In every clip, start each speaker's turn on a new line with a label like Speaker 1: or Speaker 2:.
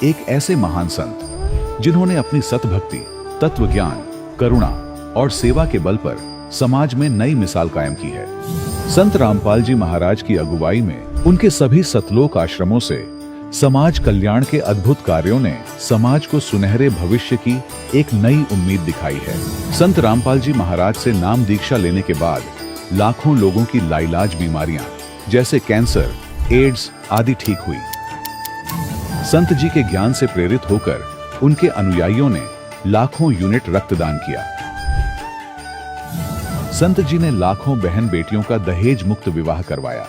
Speaker 1: एक ऐसे महान संत जिन्होंने अपनी सतभक्ति, तत्व ज्ञान, करुणा और सेवा के बल पर समाज में नई मिसाल कायम की है। संत रामपाल जी महाराज की अगुवाई में उनके सभी सतलोक आश्रमों से समाज कल्याण के अद्भुत कार्यों ने समाज को सुनहरे भविष्य की एक नई उम्मीद दिखाई है। संत रामपाल जी महाराज से नाम दीक्षा लेने के बाद लाखों लोगों की लाइलाज बीमारियां जैसे कैंसर, एड्स आदि ठीक हुई। संत जी के ज्ञान से प्रेरित होकर उनके अनुयायियों ने लाखों यूनिट रक्तदान किया। संत जी ने लाखों बहन बेटियों का दहेज मुक्त विवाह करवाया।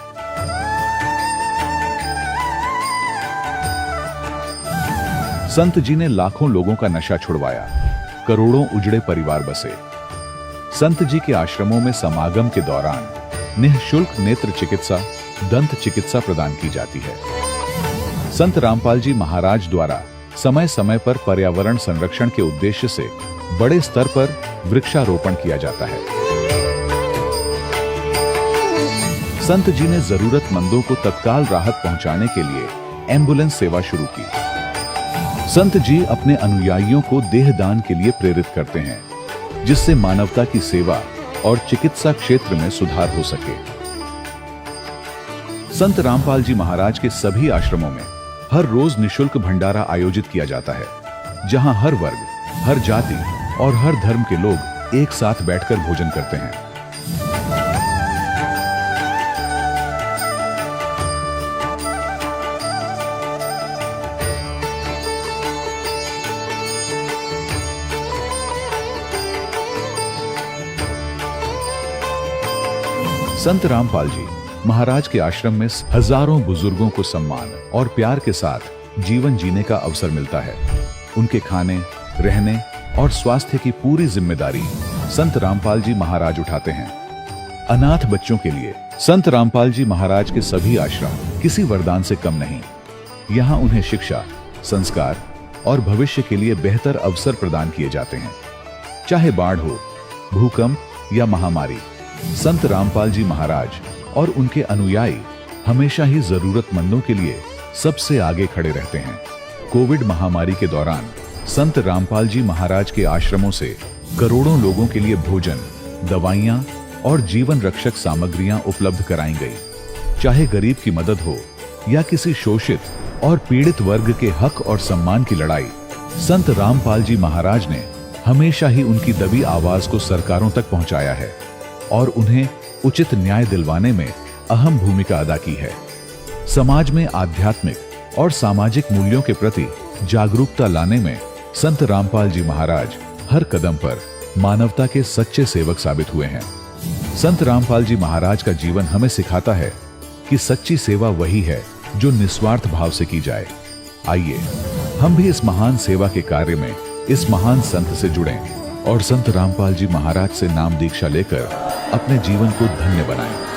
Speaker 1: संत जी ने लाखों लोगों का नशा छुड़वाया, करोड़ों उजड़े परिवार बसे। संत जी के आश्रमों में समागम के दौरान निःशुल्क नेत्र चिकित्सा, दंत चिकित्सा प्रदान की जाती है। संत रामपाल जी महाराज द्वारा समय समय पर पर्यावरण संरक्षण के उद्देश्य से बड़े स्तर पर वृक्षारोपण किया जाता है। संत जी ने जरूरतमंदों को तत्काल राहत पहुंचाने के लिए एम्बुलेंस सेवा शुरू की। संत जी अपने अनुयायियों को देहदान के लिए प्रेरित करते हैं, जिससे मानवता की सेवा और चिकित्सा क्षेत्र में सुधार हो सके। संत रामपाल जी महाराज के सभी आश्रमों में हर रोज निःशुल्क भंडारा आयोजित किया जाता है, जहां हर वर्ग, हर जाति और हर धर्म के लोग एक साथ बैठकर भोजन करते हैं। संत रामपाल जी महाराज के आश्रम में हजारों बुजुर्गों को सम्मान और प्यार के साथ जीवन जीने का अवसर मिलता है। उनके खाने, रहने और स्वास्थ्य की पूरी जिम्मेदारी संत रामपाल जी महाराज उठाते हैं। अनाथ बच्चों के लिए संत रामपाल जी महाराज के सभी आश्रम किसी वरदान से कम नहीं। यहाँ उन्हें शिक्षा, संस्कार और भविष्य के लिए बेहतर अवसर प्रदान किए जाते हैं। चाहे बाढ़ हो, भूकंप या महामारी, संत रामपाल जी महाराज और उनके अनुयायी हमेशा ही जरूरतमंदों के लिए सबसे आगे खड़े रहते हैं। कोविड महामारी के दौरान संत रामपाल जी महाराज के आश्रमों से करोड़ों लोगों के लिए भोजन, दवाइयां और जीवन रक्षक सामग्रियां उपलब्ध कराई गई। चाहे गरीब की मदद हो या किसी शोषित और पीड़ित वर्ग के हक और सम्मान की लड़ाई, संत रामपाल जी महाराज ने हमेशा ही उनकी दबी आवाज को सरकारों तक पहुंचाया है और उन्हें उचित न्याय दिलवाने में अहम भूमिका अदा की है। समाज में आध्यात्मिक और सामाजिक मूल्यों के प्रति जागरूकता लाने में संत रामपाल जी महाराज हर कदम पर मानवता के सच्चे सेवक साबित हुए हैं। संत रामपाल जी महाराज का जीवन हमें सिखाता है कि सच्ची सेवा वही है जो निस्वार्थ भाव से की जाए। आइए हम भी इस महान सेवा के कार्य में इस महान संत से जुड़ें और संत रामपाल जी महाराज से नाम दीक्षा लेकर अपने जीवन को धन्य बनाएं।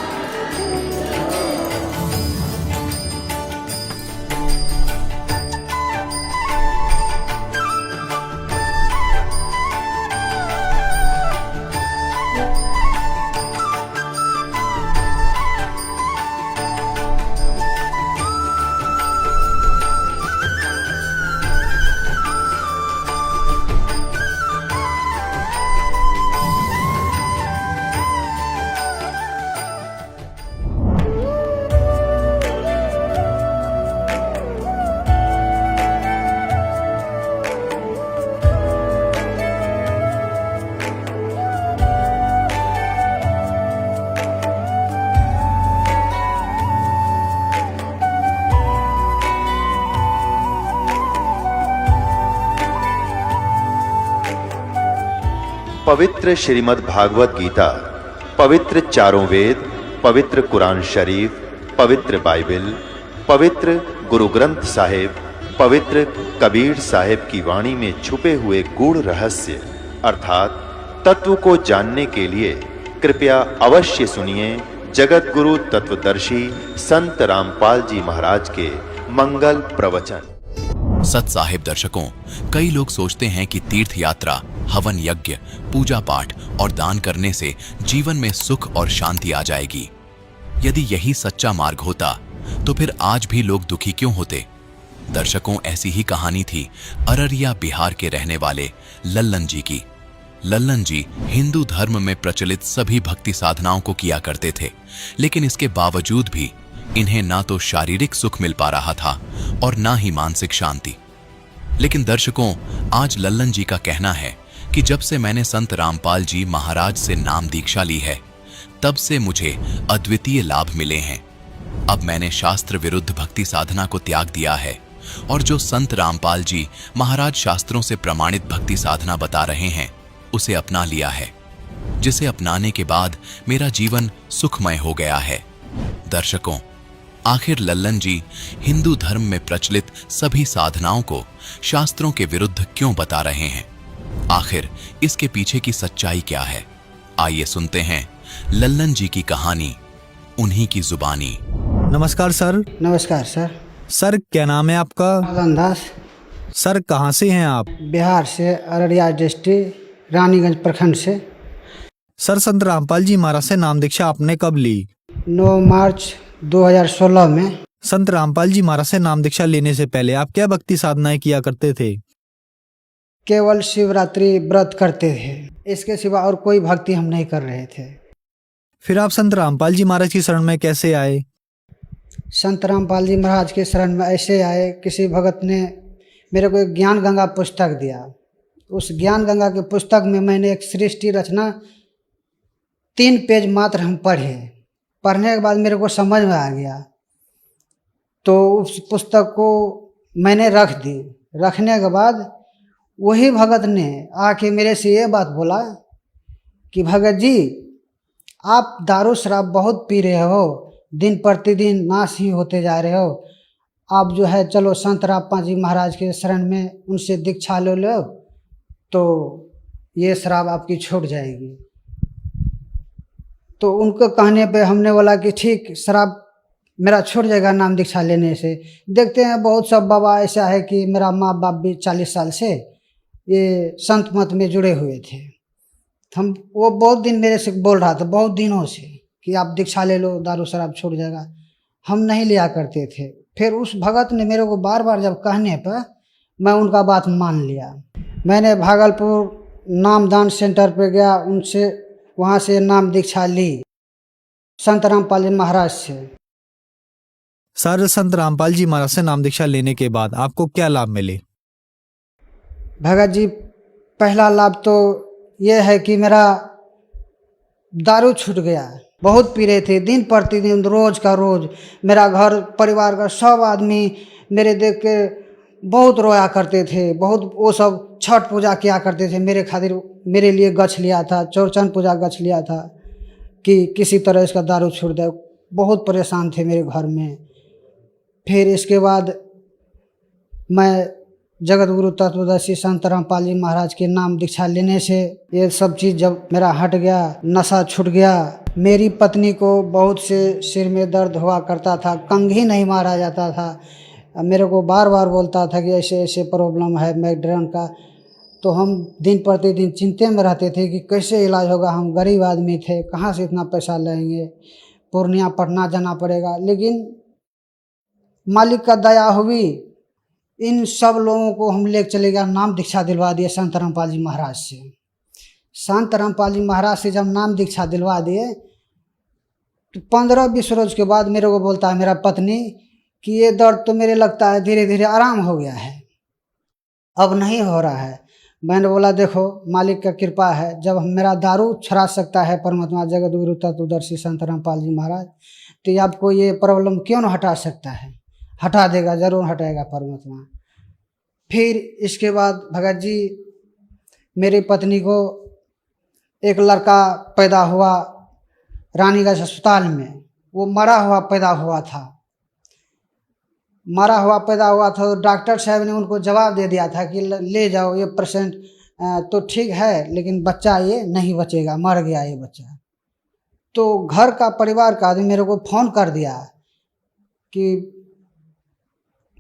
Speaker 2: पवित्र श्रीमद् भागवत गीता, पवित्र चारों वेद, पवित्र कुरान शरीफ, पवित्र बाइबल, पवित्र गुरु ग्रंथ साहिब, पवित्र कबीर साहिब की वाणी में छुपे हुए गूढ़ रहस्य अर्थात तत्व को जानने के लिए कृपया अवश्य सुनिए जगत गुरु तत्वदर्शी संत रामपाल जी महाराज के मंगल प्रवचन।
Speaker 3: सत साहिब दर्शकों, कई लोग सोचते हैं कि तीर्थ यात्रा, हवन यज्ञ, पूजा पाठ और दान करने से जीवन में सुख और शांति आ जाएगी। यदि यही सच्चा मार्ग होता तो फिर आज भी लोग दुखी क्यों होते? दर्शकों, ऐसी ही कहानी थी अररिया बिहार के रहने वाले लल्लन जी की। लल्लन जी हिंदू धर्म में प्रचलित सभी भक्ति साधनाओं को किया करते थे, लेकिन इसके बावजूद भी इन्हें ना तो शारीरिक सुख मिल पा रहा था और ना ही मानसिक शांति। लेकिन दर्शकों, आज लल्लन जी का कहना है कि जब से मैंने संत रामपाल जी महाराज से नाम दीक्षा ली है, तब से मुझे अद्वितीय लाभ मिले हैं। अब मैंने शास्त्र विरुद्ध भक्ति साधना को त्याग दिया है और जो संत रामपाल जी महाराज शास्त्रों से प्रमाणित भक्ति साधना बता रहे हैं, उसे अपना लिया है, जिसे अपनाने के बाद मेरा जीवन सुखमय हो गया है। दर्शकों, आखिर लल्लन जी हिंदू धर्म में प्रचलित सभी साधनाओं को शास्त्रों के विरुद्ध क्यों बता रहे हैं? आखिर इसके पीछे की सच्चाई क्या है? आइए सुनते हैं लल्लन जी की कहानी, उन्हीं की जुबानी।
Speaker 4: नमस्कार सर।
Speaker 5: नमस्कार सर।
Speaker 4: सर, क्या नाम है आपका?
Speaker 5: मदन दास।
Speaker 4: सर, कहाँ से हैं आप?
Speaker 5: बिहार से, अररिया डिस्ट्रिक्ट, रानीगंज प्रखंड से।
Speaker 4: सर, संत रामपाल जी महाराज से नाम दीक्षा आपने कब ली?
Speaker 5: 9 मार्च 2016 में।
Speaker 4: संत रामपाल जी महाराज से नाम दीक्षा लेने से पहले आप क्या भक्ति साधनाएं किया करते थे?
Speaker 5: केवल शिवरात्रि व्रत करते थे, इसके सिवा और कोई भक्ति हम नहीं कर रहे थे।
Speaker 4: फिर आप संत रामपाल जी महाराज की शरण में कैसे आए?
Speaker 5: संत रामपाल जी महाराज के शरण में ऐसे आए, किसी भगत ने मेरे को एक ज्ञान गंगा पुस्तक दिया। उस ज्ञान गंगा के पुस्तक में मैंने एक सृष्टि रचना 3 पेज मात्र हम पढ़े। पढ़ने के बाद मेरे को समझ में आ गया, तो उस पुस्तक को मैंने रख दी। रखने के बाद वही भगत ने आके मेरे से ये बात बोला कि भगत जी, आप दारू शराब बहुत पी रहे हो, दिन प्रतिदिन नाश ही होते जा रहे हो। आप जो है चलो संत रामपाल जी महाराज के शरण में उनसे दीक्षा ले लो, तो ये शराब आपकी छूट जाएगी। तो उनको कहने पे हमने बोला कि ठीक, शराब मेरा छूट जाएगा नाम दीक्षा लेने से। देखते हैं बहुत सब बाबा ऐसा है कि मेरा माँ बाप भी 40 साल से ये संत मत में जुड़े हुए थे। हम वो बहुत दिन मेरे से बोल रहा था, बहुत दिनों से, कि आप दीक्षा ले लो, दारू शराब छूट जाएगा। हम नहीं लिया करते थे। फिर उस भगत ने मेरे को बार बार जब कहने पर मैं उनका बात मान लिया। मैंने भागलपुर नामदान सेंटर पे गया, उनसे वहाँ से नाम दीक्षा ली संत रामपाल जी महाराज से।
Speaker 4: सर, संत रामपाल जी महाराज से नाम दीक्षा लेने के बाद आपको क्या लाभ मिले?
Speaker 5: भगत जी, पहला लाभ तो ये है कि मेरा दारू छूट गया। बहुत पी रहे थे, दिन प्रतिदिन, रोज का रोज। मेरा घर परिवार का सब आदमी मेरे देख के बहुत रोया करते थे। बहुत वो सब छठ पूजा किया करते थे मेरे खातिर। मेरे लिए गछ लिया था, चौरचन पूजा गछ लिया था कि किसी तरह इसका दारू छूट जाए। बहुत परेशान थे मेरे घर में। फिर इसके बाद मैं जगत गुरु तत्वदर्शी संत रामपाल जी महाराज के नाम दीक्षा लेने से ये सब चीज़ जब मेरा हट गया, नशा छूट गया। मेरी पत्नी को बहुत से सिर में दर्द हुआ करता था, कंघी नहीं मारा जाता था। मेरे को बार बार बोलता था कि ऐसे ऐसे प्रॉब्लम है माइग्रेन का। तो हम दिन प्रतिदिन चिंता में रहते थे कि कैसे इलाज होगा। हम गरीब आदमी थे, कहाँ से इतना पैसा लेंगे, पूर्णिया पटना जाना पड़ेगा। लेकिन मालिक का दया हुई, इन सब लोगों को हम ले चले गया, नाम दीक्षा दिलवा दिए संत रामपाल जी महाराज से। संत रामपाल जी महाराज से जब नाम दीक्षा दिलवा दिए तो 15-20 रोज के बाद मेरे को बोलता है मेरा पत्नी कि ये दर्द तो मेरे लगता है धीरे धीरे आराम हो गया है, अब नहीं हो रहा है। मैंने बोला देखो, मालिक का कृपा है, जब मेरा दारू छुड़ा सकता है परमात्मा जगत गुरु तत्वदर्शी संत रामपाल जी महाराज, तो आपको ये प्रॉब्लम क्यों न हटा सकता है? हटा देगा, जरूर हटाएगा परमात्मा। फिर इसके बाद भगत जी, मेरी पत्नी को एक लड़का पैदा हुआ रानीगंज अस्पताल में। वो मरा हुआ पैदा हुआ था। मरा हुआ पैदा हुआ था। तो डॉक्टर साहब ने उनको जवाब दे दिया था कि ले जाओ, ये पेशेंट तो ठीक है लेकिन बच्चा ये नहीं बचेगा, मर गया ये बच्चा। तो घर का परिवार का आदमी मेरे को फ़ोन कर दिया कि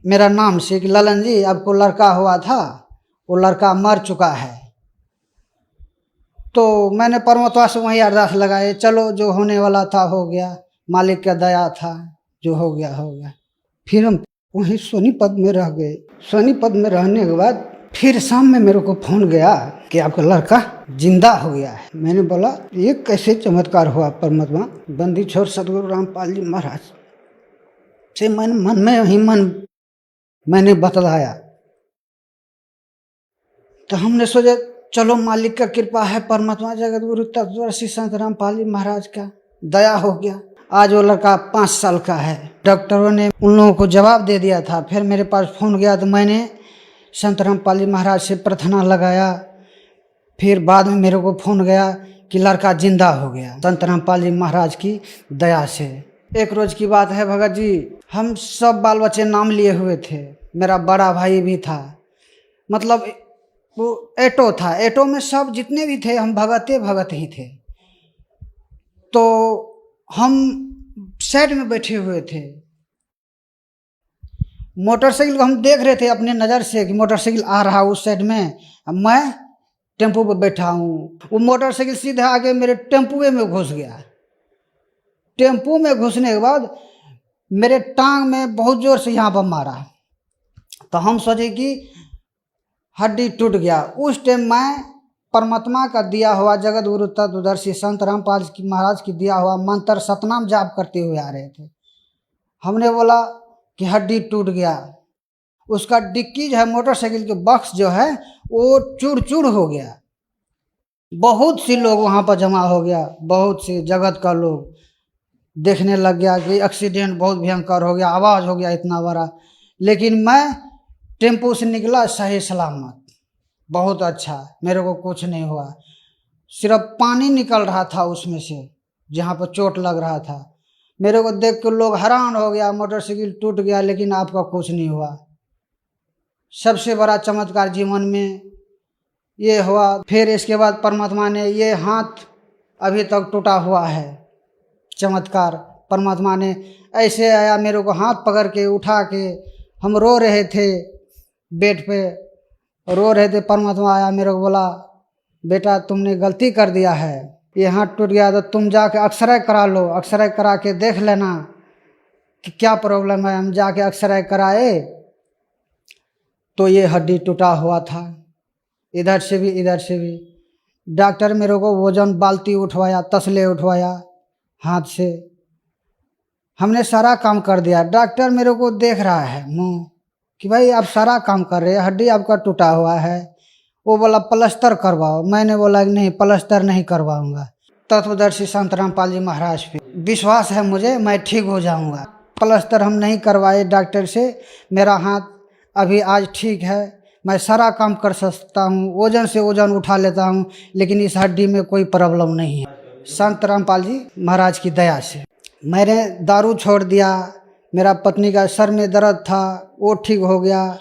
Speaker 5: मेरा नाम से कि ललन जी, आपको लड़का हुआ था, वो लड़का मर चुका है। तो मैंने परमात्मा से वहीं अरदास लगाए, चलो जो होने वाला था हो गया, मालिक का दया था, जो हो गया हो गया। फिर हम वहीं सोनीपत में रह गए। सोनीपत में रहने के बाद फिर शाम में मेरे को फोन गया कि आपका लड़का जिंदा हो गया है। मैंने बोला ये कैसे चमत्कार हुआ परमात्मा। बंदी छोड़ सदगुरु रामपाल जी महाराज से मन में ही मैंने बतलाया। तो हमने सोचा चलो मालिक का कृपा है, परमात्मा जगत गुरु तत्वदर्शी संत रामपाल जी महाराज का दया हो गया। आज वो लड़का 5 साल का है। डॉक्टरों ने उन लोगों को जवाब दे दिया था। फिर मेरे पास फोन गया तो मैंने संत रामपाल जी महाराज से प्रार्थना लगाया। फिर बाद में मेरे को फोन गया कि लड़का जिंदा हो गया संत रामपाल जी महाराज की दया से। एक रोज की बात है भगत जी, हम सब बाल बच्चे नाम लिए हुए थे। मेरा बड़ा भाई भी था, मतलब वो एटो था। एटो में सब जितने भी थे हम भगत ही थे। तो हम साइड में बैठे हुए थे। मोटरसाइकिल को हम देख रहे थे अपने नज़र से कि मोटरसाइकिल आ रहा उस साइड में, मैं टेम्पो पे बैठा हूँ। वो मोटरसाइकिल सीधे आके मेरे टेम्पुए में घुस गया। टेम्पो में घुसने के बाद मेरे टांग में बहुत जोर से यहाँ पर मारा। तो हम सोचे कि हड्डी टूट गया। उस टाइम मैं परमात्मा का दिया हुआ जगत गुरु तत्वदर्शी संत रामपाल जी महाराज की दिया हुआ मंत्र सतनाम जाप करते हुए आ रहे थे। हमने बोला कि हड्डी टूट गया। उसका डिक्की जो है मोटरसाइकिल के बक्स जो है वो चूर चूर हो गया। बहुत सी लोग वहाँ पर जमा हो गया, बहुत से जगत का लोग देखने लग गया कि एक्सीडेंट बहुत भयंकर हो गया, आवाज़ हो गया इतना बड़ा। लेकिन मैं टेम्पो से निकला सही सलामत, बहुत अच्छा, मेरे को कुछ नहीं हुआ। सिर्फ पानी निकल रहा था उसमें से जहाँ पर चोट लग रहा था। मेरे को देख के लोग हैरान हो गया, मोटरसाइकिल टूट गया लेकिन आपका कुछ नहीं हुआ। सबसे बड़ा चमत्कार जीवन में ये हुआ। फिर इसके बाद परमात्मा ने ये हाथ अभी तक टूटा हुआ है। चमत्कार परमात्मा ने ऐसे आया, मेरे को हाथ पकड़ के उठा के, हम रो रहे थे बेड पे, रो रहे थे। परमात्मा आया, मेरे को बोला बेटा तुमने गलती कर दिया है, ये हाथ टूट गया तो तुम जाके एक्सरे करा लो, एक्सरे करा के देख लेना कि क्या प्रॉब्लम है। हम जाके एक्सरे कराए तो ये हड्डी टूटा हुआ था, इधर से भी इधर से भी। डॉक्टर मेरे को वजन बाल्टी उठवाया, तसले उठवाया हाथ से। हमने सारा काम कर दिया। डॉक्टर मेरे को देख रहा है मुँह कि भाई आप सारा काम कर रहे हैं, हड्डी आपका टूटा हुआ है। वो बोला प्लास्टर करवाओ। मैंने बोला कि नहीं प्लास्टर नहीं करवाऊंगा। तत्वदर्शी संत रामपाल जी महाराज पे विश्वास है मुझे, मैं ठीक हो जाऊंगा। प्लास्टर हम नहीं करवाए डॉक्टर से। मेरा हाथ अभी आज ठीक है, मैं सारा काम कर सकता हूँ, वजन से वजन उठा लेता हूँ, लेकिन इस हड्डी में कोई प्रॉब्लम नहीं है संत रामपाल जी महाराज की दया से। मैंने दारू छोड़ दिया। मेरा पत्नी का सर में दर्द था वो ठीक हो गया।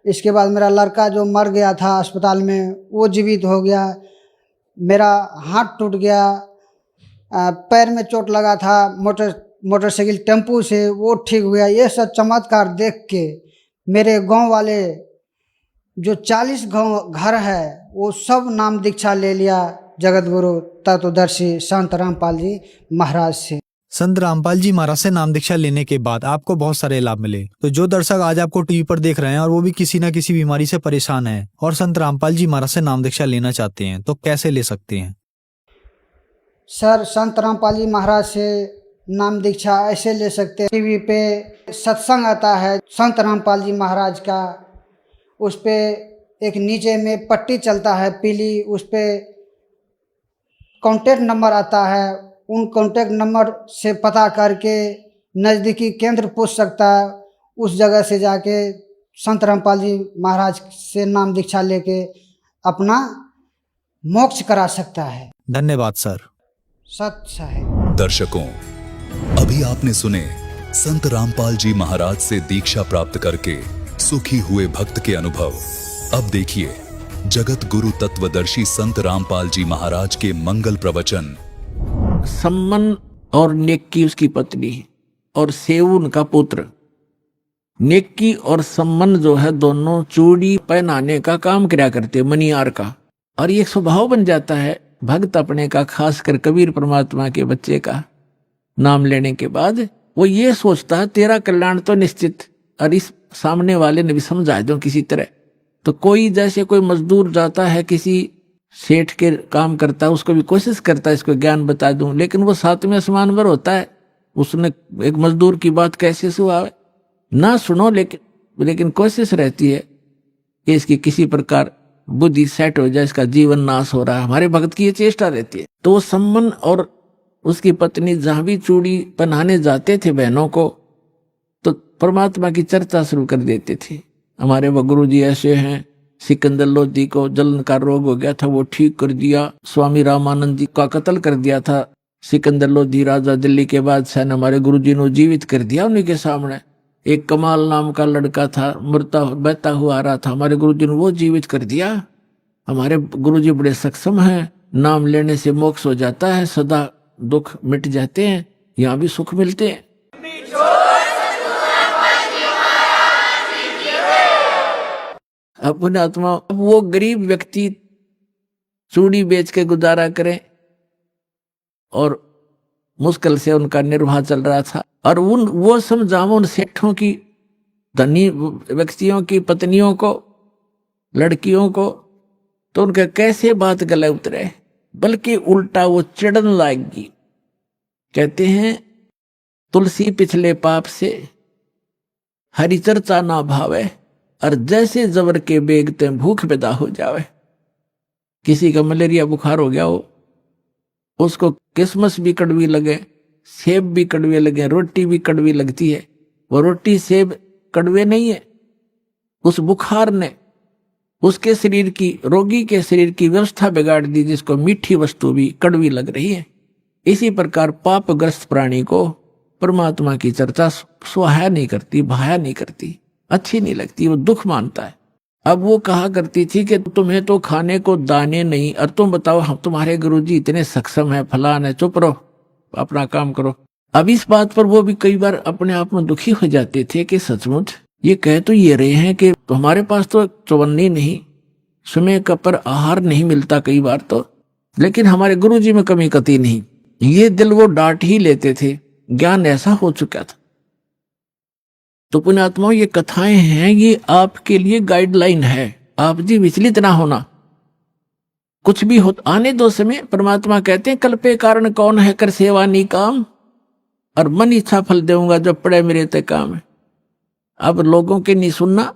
Speaker 5: इसके बाद मेरा लड़का जो मर गया था अस्पताल में वो जीवित हो गया। मेरा हाथ टूट गया, पैर में चोट लगा था मोटरसाइकिल टेम्पू से, वो ठीक हो गया। ये सब चमत्कार देख के मेरे गांव वाले जो 40 गांव घर है वो सब नाम दीक्षा ले लिया जगत गुरु तत्वदर्शी संत रामपाल जी महाराज से।
Speaker 4: संत रामपाल जी महाराज से नाम दीक्षा लेने के बाद आपको बहुत सारे लाभ मिले। तो जो दर्शक आज आपको टीवी पर देख रहे हैं और वो भी किसी न किसी बीमारी से परेशान हैं और संत रामपाल जी महाराज से नाम दीक्षा लेना चाहते हैं तो कैसे ले सकते हैं?
Speaker 5: सर संत रामपाल जी महाराज से नाम दीक्षा ऐसे ले सकते हैं, टीवी पे सत्संग आता है संत रामपाल जी महाराज का, उस पे एक नीचे में पट्टी चलता है पीली, उस पे कॉन्टेक्ट नंबर आता है। उन कॉन्टेक्ट नंबर से पता करके नज़दीकी केंद्र पूछ सकता है। उस जगह से जाके संत रामपाल जी महाराज से नाम दीक्षा लेके अपना मोक्ष करा सकता है।
Speaker 4: धन्यवाद सर।
Speaker 5: सत्य है।
Speaker 6: दर्शकों, अभी आपने सुने संत रामपाल जी महाराज से दीक्षा प्राप्त करके सुखी हुए भक्त के अनुभव। अब देखिए जगत गुरु तत्वदर्शी संत रामपाल जी महाराज के मंगल प्रवचन।
Speaker 7: सम्मन और नेक्की उसकी पत्नी और सेऊ उनका पुत्र। नेक्की और सम्मन जो है दोनों चूड़ी पहनाने का काम किया करते, मनियार का। और ये स्वभाव बन जाता है भक्त अपने का, खासकर कबीर परमात्मा के बच्चे का नाम लेने के बाद वो ये सोचता है तेरा कल्याण तो निश्चित, और इस सामने वाले ने भी समझा दो किसी तरह। तो कोई जैसे कोई मजदूर जाता है किसी सेठ के काम करता है, उसको भी कोशिश करता है इसको ज्ञान बता दूं, लेकिन वो सातवें आसमान पर होता है। उसने एक मजदूर की बात कैसे सुना ना सुनो, लेकिन कोशिश रहती है कि इसकी किसी प्रकार बुद्धि सेट हो जाए, इसका जीवन नाश हो रहा है। हमारे भक्त की ये चेष्टा रहती है। तो वो सम्मन और उसकी पत्नी जहां भी चूड़ी पहनाने जाते थे बहनों को, तो परमात्मा की चर्चा शुरू कर देते थे। हमारे वो गुरु जी ऐसे हैं, सिकंदर लोधी को जलन का रोग हो गया था, वो ठीक कर दिया। स्वामी रामानंद जी का कत्ल कर दिया था सिकंदर लोधी राजा दिल्ली के बादशाह ने, हमारे गुरु जी ने जीवित कर दिया उन्हीं के सामने। एक कमाल नाम का लड़का था, मरता बहता हुआ आ रहा था, हमारे गुरु जी ने वो जीवित कर दिया। हमारे गुरु जी बड़े सक्षम हैं, नाम लेने से मोक्ष हो जाता है, सदा दुख मिट जाते हैं, यहाँ भी सुख मिलते हैं। अपने आत्मा, वो गरीब व्यक्ति चूड़ी बेच के गुजारा करें और मुश्किल से उनका निर्वाह चल रहा था, और वो समझाओ उन सेठों की धनी व्यक्तियों की पत्नियों को, लड़कियों को, तो उनका कैसे बात गले उतरे, बल्कि उल्टा वो चिढ़न लाएगी। कहते हैं तुलसी पिछले पाप से हरि चर्चा ना भावे, और जैसे जबर के बेगते भूख पैदा हो जावे। किसी का मलेरिया बुखार हो गया हो, उसको किस्मस भी कड़वी लगे, सेब भी कड़वे लगे, रोटी भी कड़वी लगती है, वो रोटी सेब कड़वे नहीं है, उस बुखार ने उसके शरीर की, रोगी के शरीर की व्यवस्था बिगाड़ दी, जिसको मीठी वस्तु भी कड़वी लग रही है। इसी प्रकार पापग्रस्त प्राणी को परमात्मा की चर्चा सुहाया नहीं करती, भाया नहीं करती, अच्छी नहीं लगती, वो दुख मानता है। अब वो कहा करती थी कि तुम्हें तो खाने को दाने नहीं, और तुम बताओ हम तुम्हारे गुरुजी इतने सक्षम है, फलान है, चुप रहो, अपना काम करो। अब इस बात पर वो भी कई बार अपने आप में दुखी हो जाते थे कि सचमुच ये कह तो ये रहे हैं कि हमारे पास तो चौवन्नी नहीं, समय का पर आहार नहीं मिलता कई बार तो, लेकिन हमारे गुरुजी में कमी कती नहीं। ये दिल वो डांट ही लेते थे, ज्ञान ऐसा हो चुका था। तो पुण्यात्माओं, ये कथाएं हैं, ये आपके लिए गाइडलाइन है। आप जी विचलित ना होना, कुछ भी हो आने दो समय। परमात्मा कहते हैं कल्पे कारण कौन है, कर सेवा नी काम, और मन इच्छा फल देऊंगा जब पड़े मेरे ते काम है। अब लोगों के नहीं सुनना,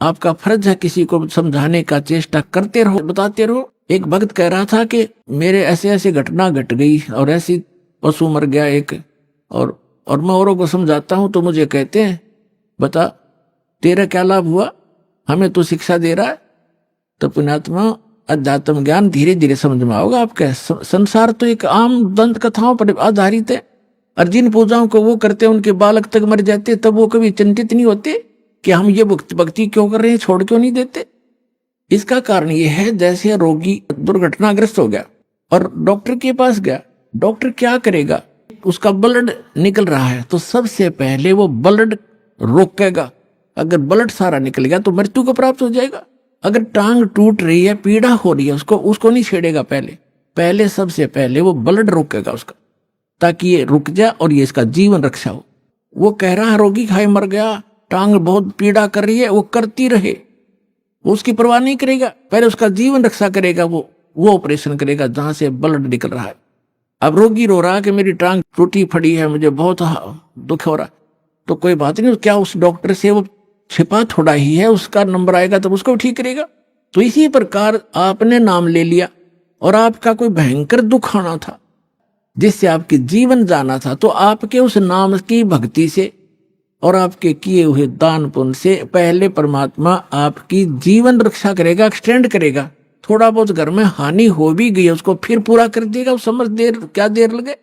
Speaker 7: आपका फर्ज है किसी को समझाने का, चेष्टा करते रहो, बताते रहो। एक भक्त कह रहा था कि मेरे ऐसे ऐसे घटना घट गई और ऐसी पशु मर गया एक, और मैं औरों को समझाता हूं तो मुझे कहते हैं बता तेरा क्या लाभ हुआ, हमें तो शिक्षा दे रहा है। तो पुण्यात्मा, अध्यात्म ज्ञान धीरे धीरे समझ में आओगे आपके। संसार तो एक आम दंत कथाओं पर आधारित है, और जिन पूजाओं को वो करते हैं उनके बालक तक मर जाते, तब वो कभी चिंतित नहीं होते कि हम ये भक्ति क्यों कर रहे हैं, छोड़ क्यों नहीं देते। इसका कारण ये है, जैसे रोगी दुर्घटनाग्रस्त हो गया और डॉक्टर के पास गया, डॉक्टर क्या करेगा, उसका ब्लड निकल रहा है तो सबसे पहले वो ब्लड रोकेगा। अगर ब्लड सारा निकल गया तो मृत्यु को प्राप्त हो जाएगा। अगर टांग टूट रही है, पीड़ा हो रही है, उसको नहीं छेड़ेगा, पहले सबसे पहले वो ब्लड रोकेगा उसका, ताकि ये रुक जाए और ये इसका जीवन रक्षा हो। वो कह रहा है रोगी खाए मर गया, टांग बहुत पीड़ा कर रही है, वो करती रहे, वो उसकी परवाह नहीं करेगा, पहले उसका जीवन रक्षा करेगा। वो ऑपरेशन करेगा जहां से ब्लड निकल रहा है। अब रोगी रो रहा है कि मेरी टांग टूटी फड़ी है, मुझे बहुत दुख हो रहा, तो कोई बात नहीं, क्या उस डॉक्टर से वो छिपा थोड़ा ही है, उसका नंबर आएगा तब उसको ठीक करेगा। तो इसी प्रकार आपने नाम ले लिया और आपका कोई भयंकर दुख आना था, जिससे आपके जीवन जाना था, तो आपके उस नाम की भक्ति से और आपके किए हुए दान पुण्य से पहले परमात्मा आपकी जीवन रक्षा करेगा, एक्सटेंड करेगा। थोड़ा बहुत घर में हानि हो भी गई उसको फिर पूरा कर देगा, उस समझ क्या देर लगे।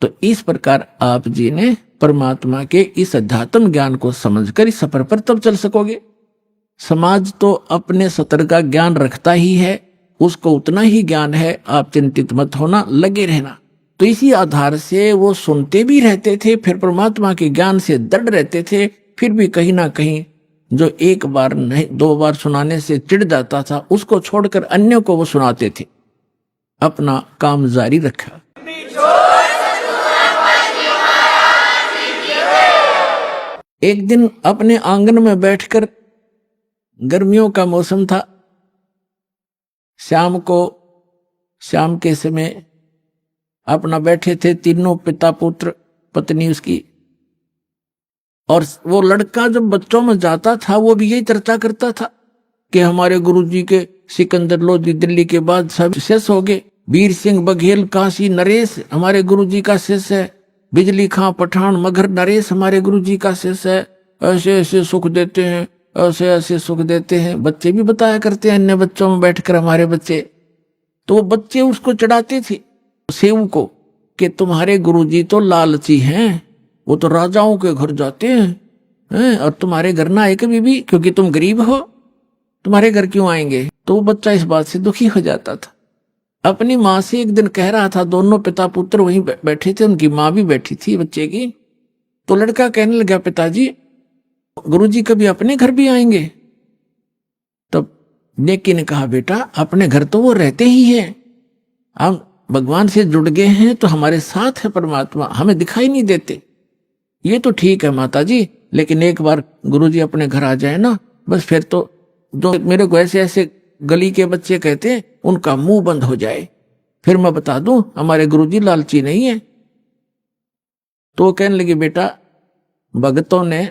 Speaker 7: तो इस प्रकार आप जी ने परमात्मा के इस अध्यात्म ज्ञान को समझकर इस सफर पर तब चल सकोगे। समाज तो अपने सतर का ज्ञान रखता ही है, उसको उतना ही ज्ञान है, आप चिंतित मत होना, लगे रहना। तो इसी आधार से वो सुनते भी रहते थे, फिर परमात्मा के ज्ञान से दृढ़ रहते थे। फिर भी कहीं ना कहीं जो एक बार नहीं 2 बार सुनाने से चिढ़ जाता था, उसको छोड़कर अन्यों को वो सुनाते थे, अपना काम जारी रखा। एक दिन अपने आंगन में बैठकर, गर्मियों का मौसम था, शाम के समय अपना बैठे थे तीनों, पिता पुत्र पत्नी उसकी। और वो लड़का जब बच्चों में जाता था वो भी यही चर्चा करता था कि हमारे गुरुजी के सिकंदर लोधी दिल्ली के बाद सब शेष हो गए, वीर सिंह बघेल काशी नरेश हमारे गुरुजी का शिष्य है, बिजली खां पठान मगर नरेश हमारे गुरुजी का शिष्य है, ऐसे ऐसे सुख देते हैं, ऐसे ऐसे सुख देते हैं। बच्चे भी बताया करते हैं अन्य बच्चों में बैठकर हमारे बच्चे। तो वो बच्चे उसको चढ़ाते थे सेव को कि तुम्हारे गुरुजी तो लालची हैं, वो तो राजाओं के घर जाते हैं, और तुम्हारे घर ना आए कभी भी, क्योंकि तुम गरीब हो, तुम्हारे घर क्यों आएंगे। तो वो बच्चा इस बात से दुखी हो जाता था। अपनी माँ से एक दिन कह रहा था, दोनों पिता पुत्र वहीं बैठे थे, उनकी माँ भी बैठी थी बच्चे की। तो लड़का कहने लगा, पिताजी गुरुजी कभी अपने घर भी आएंगे। तब नेकी ने कहा, बेटा अपने घर तो वो रहते ही हैं, हम भगवान से जुड़ गए हैं तो हमारे साथ है परमात्मा, हमें दिखाई नहीं देते। ये तो ठीक है माताजी, लेकिन एक बार गुरुजी अपने घर आ जाए ना, बस फिर तो जो मेरे को ऐसे ऐसे गली के बच्चे कहते हैं उनका मुंह बंद हो जाए, फिर मैं बता दूं हमारे गुरुजी लालची नहीं है। तो कहने लगी, बेटा भगतों ने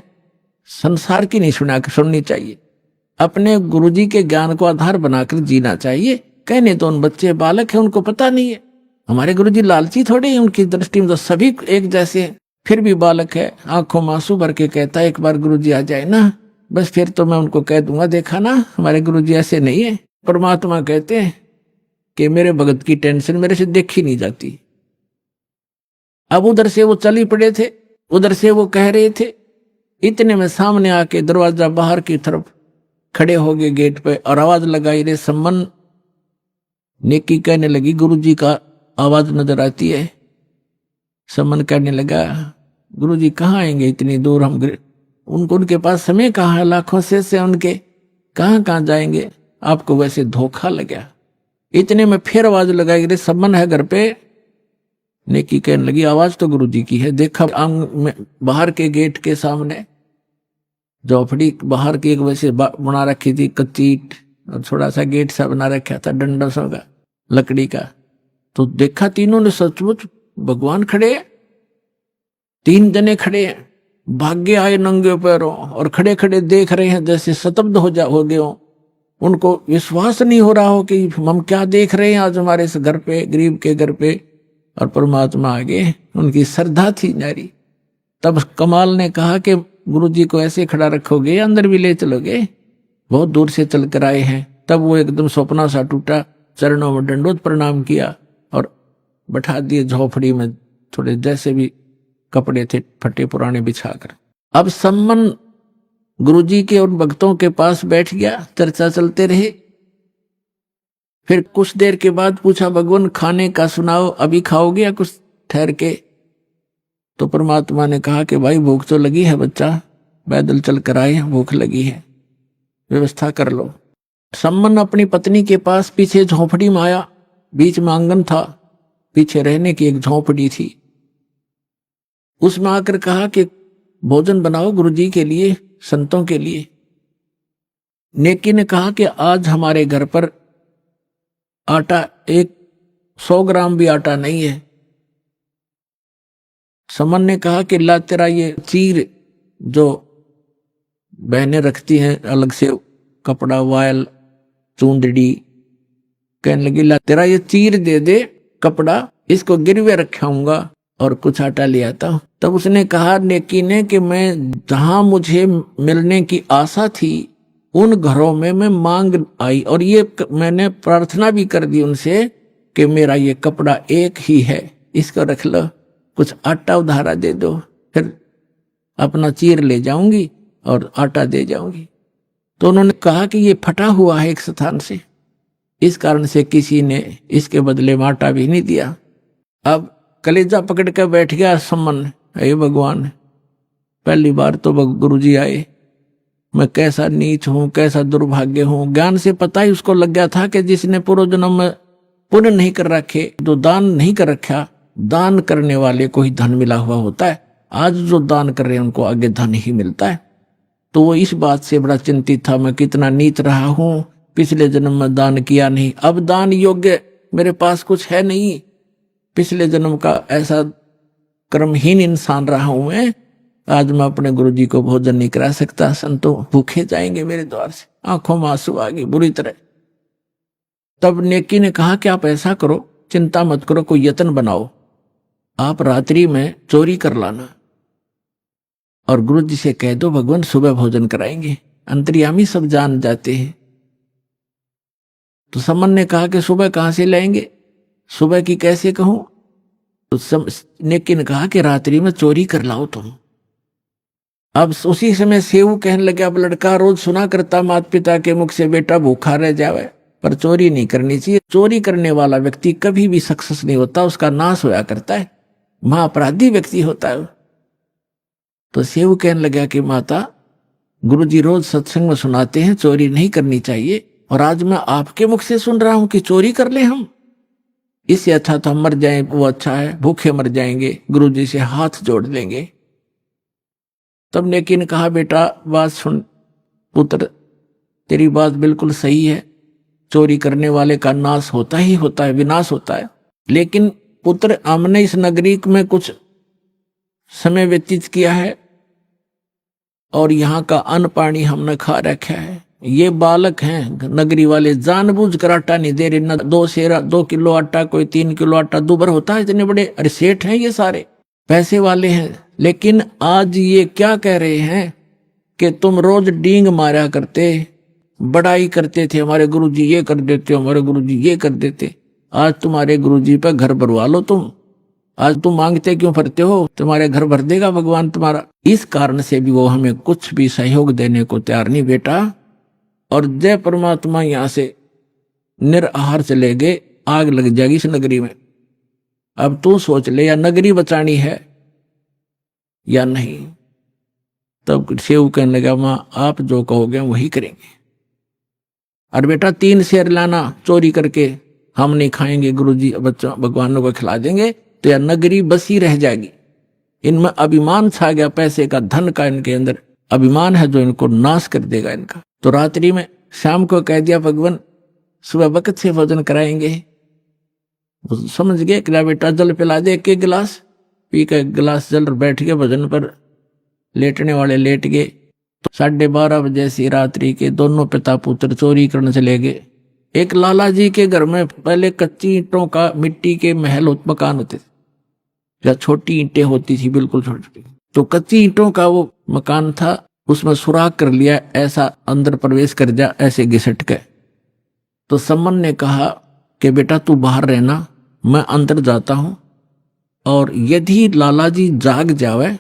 Speaker 7: संसार की नहीं सुननी चाहिए, अपने गुरुजी के ज्ञान को आधार बनाकर जीना चाहिए। कहने तो उन बच्चे बालक हैं, उनको पता नहीं है हमारे गुरुजी लालची थोड़े हैं, उनकी दृष्टि में तो सभी एक जैसे हैं। फिर भी बालक है, आंखों में आंसू भर के कहता है, एक बार गुरुजी आ जाए ना, बस फिर तो मैं उनको कह दूंगा, देखा ना हमारे गुरुजी ऐसे नहीं है। परमात्मा कहते हैं कि मेरे भगत की टेंशन मेरे से देखी नहीं जाती। अब उधर से वो चली पड़े थे, उधर से वो कह रहे थे, इतने में सामने आके दरवाजा बाहर की तरफ खड़े हो गए गेट पे और आवाज लगाई, रे सम्मन। नेकी कहने लगी, गुरुजी का आवाज नजर आती है। सम्मन कहने लगा, गुरुजी कहाँ आएंगे इतनी दूर, हम उनको उनके पास समय कहाँ है, लाखों से उनके कहाँ जाएंगे, आपको वैसे धोखा लगा। इतने में फिर आवाज लगाई, रे सम्मन है घर पे। नेकी कहने लगी, आवाज तो गुरुजी की है। देखा बाहर के गेट के सामने झोपड़ी बाहर की एक वैसे बना रखी थी, कच्ची ईंट और थोड़ा सा गेट सा बना रखा था डंडों का लकड़ी का। तो देखा तीनों ने सचमुच भगवान खड़े हैं, 3 जने खड़े हैं, भाग्य आए नंगे पैरों और खड़े खड़े देख रहे हैं जैसे स्तब्ध हो गए हो। उनको विश्वास नहीं हो रहा हो कि हम क्या देख रहे हैं आज हमारे इस घर पे, गरीब के घर पे, और परमात्मा आगे। उनकी श्रद्धा थी नारी। तब कमाल ने कहा कि गुरुजी को ऐसे खड़ा रखोगे, अंदर भी ले चलोगे, बहुत दूर से चल कर आए हैं। तब वो एकदम सपना सा टूटा, चरणों में दंडोत प्रणाम किया और बैठा दिए झोपड़ी में, थोड़े जैसे भी कपड़े थे फटे पुराने बिछाकर। अब सम्मन गुरुजी के उन भक्तों के पास बैठ गया, चर्चा चलते रहे। फिर कुछ देर के बाद पूछा, भगवान खाने का सुनाओ, अभी खाओगे या कुछ ठहर के। तो परमात्मा ने कहा कि भाई भूख तो लगी है बच्चा, पैदल चल कर आए, भूख लगी है, व्यवस्था कर लो। सम्मन अपनी पत्नी के पास पीछे झोपड़ी में आया, बीच में आंगन था, पीछे रहने की एक झोपड़ी थी। उसमें आकर कहा कि भोजन बनाओ गुरुजी के लिए, संतों के लिए। नेकी ने कहा कि आज हमारे घर पर आटा 100 ग्राम भी आटा नहीं है। समन ने कहा कि ला तेरा ये चीर जो बहनें रखती हैं अलग से कपड़ा, वायल, चूंदड़ी, कहने लगी ला तेरा ये चीर दे दे कपड़ा, इसको गिरवे रखाऊंगा और कुछ आटा ले आता हूं। तब उसने कहा नेकी ने कि मैं जहां मुझे मिलने की आशा थी उन घरों में मैं मांग आई, और ये मैंने प्रार्थना भी कर दी उनसे कि मेरा ये कपड़ा एक ही है, इसको रख लो, कुछ आटा उधारा दे दो, फिर अपना चीर ले जाऊंगी और आटा दे जाऊंगी। तो उन्होंने कहा कि ये फटा हुआ है एक स्थान से, इस कारण से किसी ने इसके बदले में आटा भी नहीं दिया। अब कलेजा पकड़ कर बैठ गया सम्मन, हे भगवान, पहली बार तो गुरुजी आए, मैं कैसा नीच हूं, कैसा दुर्भाग्य हूं। ज्ञान से पता ही उसको लग गया था कि जिसने पूर्व जन्म में पुण्य नहीं कर रखे, जो दान नहीं कर रखा, दान करने वाले को ही धन मिला हुआ होता है। आज जो दान कर रहे हैं उनको आगे धन ही मिलता है। तो वो इस बात से बड़ा चिंतित था, मैं कितना नीच रहा हूं, पिछले जन्म में दान किया नहीं, अब दान योग्य मेरे पास कुछ है नहीं, पिछले जन्म का ऐसा कर्महीन इंसान रहा हूं मैं, आज मैं अपने गुरुजी को भोजन नहीं करा सकता, संतों भूखे जाएंगे मेरे द्वार से। आंखों में आंसू आ गए बुरी तरह। तब नेकी ने कहा कि आप ऐसा करो, चिंता मत करो, कोई यत्न बनाओ, आप रात्रि में चोरी कर लाना और गुरुजी से कह दो भगवान सुबह भोजन कराएंगे। अंतर्यामी सब जान जाते हैं। तो समन ने कहा कि सुबह कहां से लाएंगे, सुबह की कैसे कहूं? तो नेकी ने कहा कि रात्रि में चोरी कर लाओ तुम। अब उसी समय सेऊ कहने लगे, अब लड़का रोज सुना करता माता पिता के मुख से बेटा भूखा रह जावे, पर चोरी नहीं करनी चाहिए। चोरी करने वाला व्यक्ति कभी भी सक्सेस नहीं होता, उसका नाश होया करता है, महाअपराधी व्यक्ति होता है। तो सेऊ कहने लगा कि माता गुरुजी रोज सत्संग में सुनाते हैं चोरी नहीं करनी चाहिए, और आज मैं आपके मुख से सुन रहा हूं कि चोरी कर ले हम, इससे अच्छा तो हम मर जाएं वो अच्छा है, भूखे मर जाएंगे, गुरुजी से हाथ जोड़ लेंगे। तब नेकी ने कहा बेटा बात सुन पुत्र, तेरी बात बिल्कुल सही है, चोरी करने वाले का नाश होता ही होता है, विनाश होता है। लेकिन पुत्र हमने इस नगरी में कुछ समय व्यतीत किया है और यहाँ का अन्न पानी हमने खा रखा है। ये बालक हैं नगरी वाले, जानबूझ कर आटा नहीं दे रहे, न 2 किलो आटा, कोई 3 किलो आटा, दुबर होता है इतने बड़े, अरे सेठ हैं ये सारे, पैसे वाले हैं। लेकिन आज ये क्या कह रहे हैं कि तुम रोज डींग मारा करते, बड़ाई करते थे, हमारे गुरुजी ये कर देते, हमारे गुरुजी ये कर देते, आज तुम्हारे गुरुजी पे घर भरवा लो तुम, आज तुम मांगते क्यों फिरते हो, तुम्हारे घर भर देगा भगवान तुम्हारा। इस कारण से भी वो हमें कुछ भी सहयोग देने को तैयार नहीं बेटा। और जय परमात्मा यहां से निराहार चले गए, आग लग जाएगी इस नगरी में। अब तू सोच ले, या नगरी बचानी है या नहीं। तब सेव कहने लगा मां आप जो कहोगे वही करेंगे। और बेटा 3 शेर लाना चोरी करके, हम नहीं खाएंगे, गुरुजी बच्चों भगवानों को खिला देंगे, तो यह नगरी बसी रह जाएगी। इनमें अभिमान छा गया, पैसे का, धन का इनके अंदर अभिमान है जो इनको नाश कर देगा इनका। तो रात्रि में शाम को कह दिया भगवान सुबह वक्त से भोजन कराएंगे। वो समझ गए कि बेटा जल पिला दे, एक गिलास पी के गिलास जल बैठ गए भोजन पर, लेटने वाले लेट गए। तो 12:30 बजे से रात्रि के दोनों पिता पुत्र चोरी करने चले गए। एक लाला जी के घर में पहले कच्ची ईंटों का मिट्टी के महल मकान होते थे, या छोटी ईंटें होती थी बिल्कुल छोटी, तो कच्ची ईंटों का वो मकान था, उसमें सुराख कर लिया, ऐसा अंदर प्रवेश कर जा, ऐसे घिसट के। तो सम्मन ने कहा कि बेटा तू बाहर रहना, मैं अंदर जाता हूं, और यदि लाला जी जाग जावे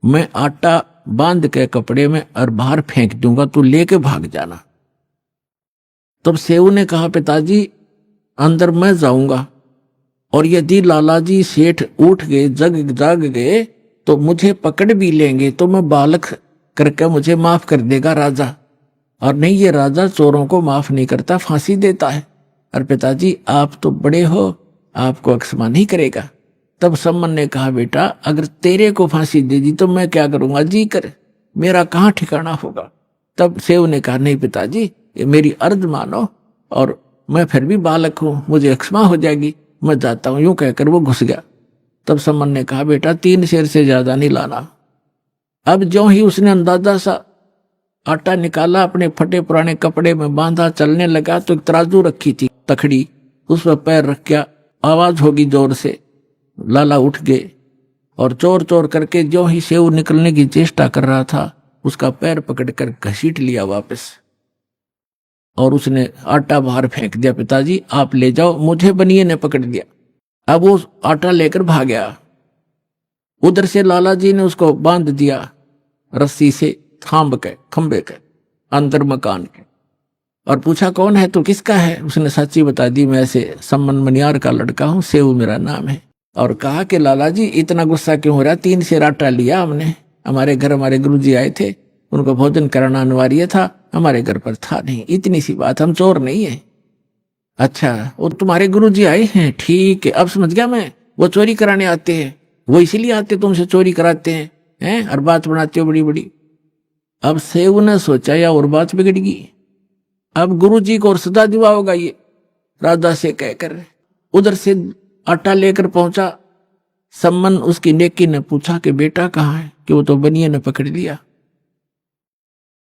Speaker 7: मैं आटा बांध के कपड़े में और बाहर फेंक दूंगा, तू लेके भाग जाना। तब सेऊ ने कहा पिताजी अंदर मैं जाऊंगा, और यदि लाला जी सेठ उठ गए, जाग गए, तो मुझे पकड़ भी लेंगे, तो मैं बालक करके मुझे माफ कर देगा राजा, और नहीं ये राजा चोरों को माफ नहीं करता, फांसी देता है। और पिताजी आप तो बड़े हो, आपको क्षमा नहीं करेगा। तब सम्मन ने कहा बेटा अगर तेरे को फांसी दे दी तो मैं क्या करूंगा, जी कर, मेरा कहाँ ठिकाना होगा। तब सेव ने कहा नहीं पिताजी ये मेरी अर्ज मानो, और मैं फिर भी बालक हूं, मुझे क्षमा हो जाएगी, मैं जाता हूं। यूं कहकर वो घुस गया। तब सम्मन ने कहा बेटा 3 शेर से ज्यादा नहीं लाना। अब जो ही उसने अंदाजा सा आटा निकाला, अपने फटे पुराने कपड़े में बांधा, चलने लगा, तो एक तराजू रखी थी तखड़ी, उस पर पैर रख गया, आवाज होगी जोर से, लाला उठ गए, और चोर चोर करके जो ही सेव निकलने की चेष्टा कर रहा था, उसका पैर पकड़कर घसीट लिया वापस, और उसने आटा बाहर फेंक दिया। पिताजी आप ले जाओ, मुझे बनिए ने पकड़ दिया। अब वो आटा लेकर भाग गया। उधर से लाला जी ने उसको बांध दिया रस्सी से, थांब के खंबे के अंदर मकान के, और पूछा कौन है तू, किसका है? उसने सच्ची बता दी, मैं ऐसे सम्मन मनियार का लड़का हूं, सेव मेरा नाम है। और कहा कि लाला जी इतना गुस्सा क्यों हो रहा, 3 शेर आटा लिया हमने, हमारे घर हमारे गुरुजी आए थे, उनको भोजन कराना अनिवार्य था, हमारे घर पर था नहीं, इतनी सी बात, हम चोर नहीं है। अच्छा वो तुम्हारे गुरुजी आए हैं, ठीक है अब समझ गया मैं, वो चोरी कराने आते हैं, वो इसलिए आते तुमसे चोरी कराते हैं और बात बनाते हो बड़ी बड़ी। अब सेव ने सोचा या और बात बिगड़गी, अब गुरुजी को और सदा दिवा होगा ये राजा से कहकर। उधर से आटा लेकर पहुंचा सम्मन, उसकी नेकी ने पूछा कि बेटा कहाँ है, कि वो तो बनिए ने पकड़ लिया।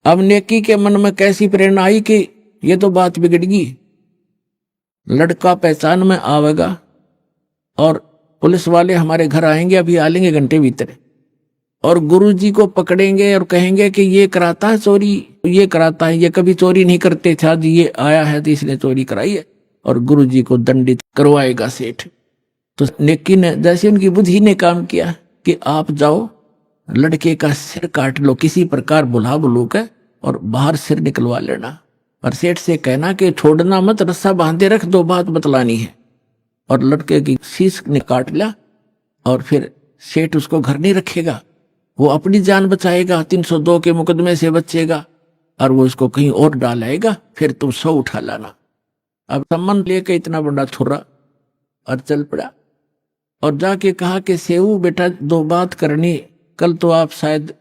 Speaker 7: अब नेकी के मन में कैसी प्रेरणा आई कि ये तो बात बिगड़गी, लड़का पहचान में आवेगा और पुलिस वाले हमारे घर आएंगे, अभी आ लेंगे घंटे भीतर, और गुरुजी को पकड़ेंगे और कहेंगे कि ये कराता है चोरी, ये कराता है, ये कभी चोरी नहीं करते थे, आज ये आया है तो इसने चोरी कराई है, और गुरुजी को दंडित करवाएगा सेठ। तो नेकी ने जैसे उनकी बुद्धि ने काम किया कि आप जाओ लड़के का सिर काट लो, किसी प्रकार बुला बुलू के और बाहर सिर निकलवा लेना, और सेठ से कहना कि छोड़ना मत, रस्सा बांधे रख, दो बात बतलानी है। और लड़के की शीश ने काट लिया और फिर सेठ उसको घर नहीं रखेगा, वो अपनी जान बचाएगा, 302 के मुकदमे से बचेगा और वो इसको कहीं और डालेगा, फिर तुम 100 उठा लाना। अब सम्मान लेके इतना बड़ा थुरा और चल पड़ा और जाके कहा कि सेऊ बेटा 2 बात करनी, कल तो आप शायद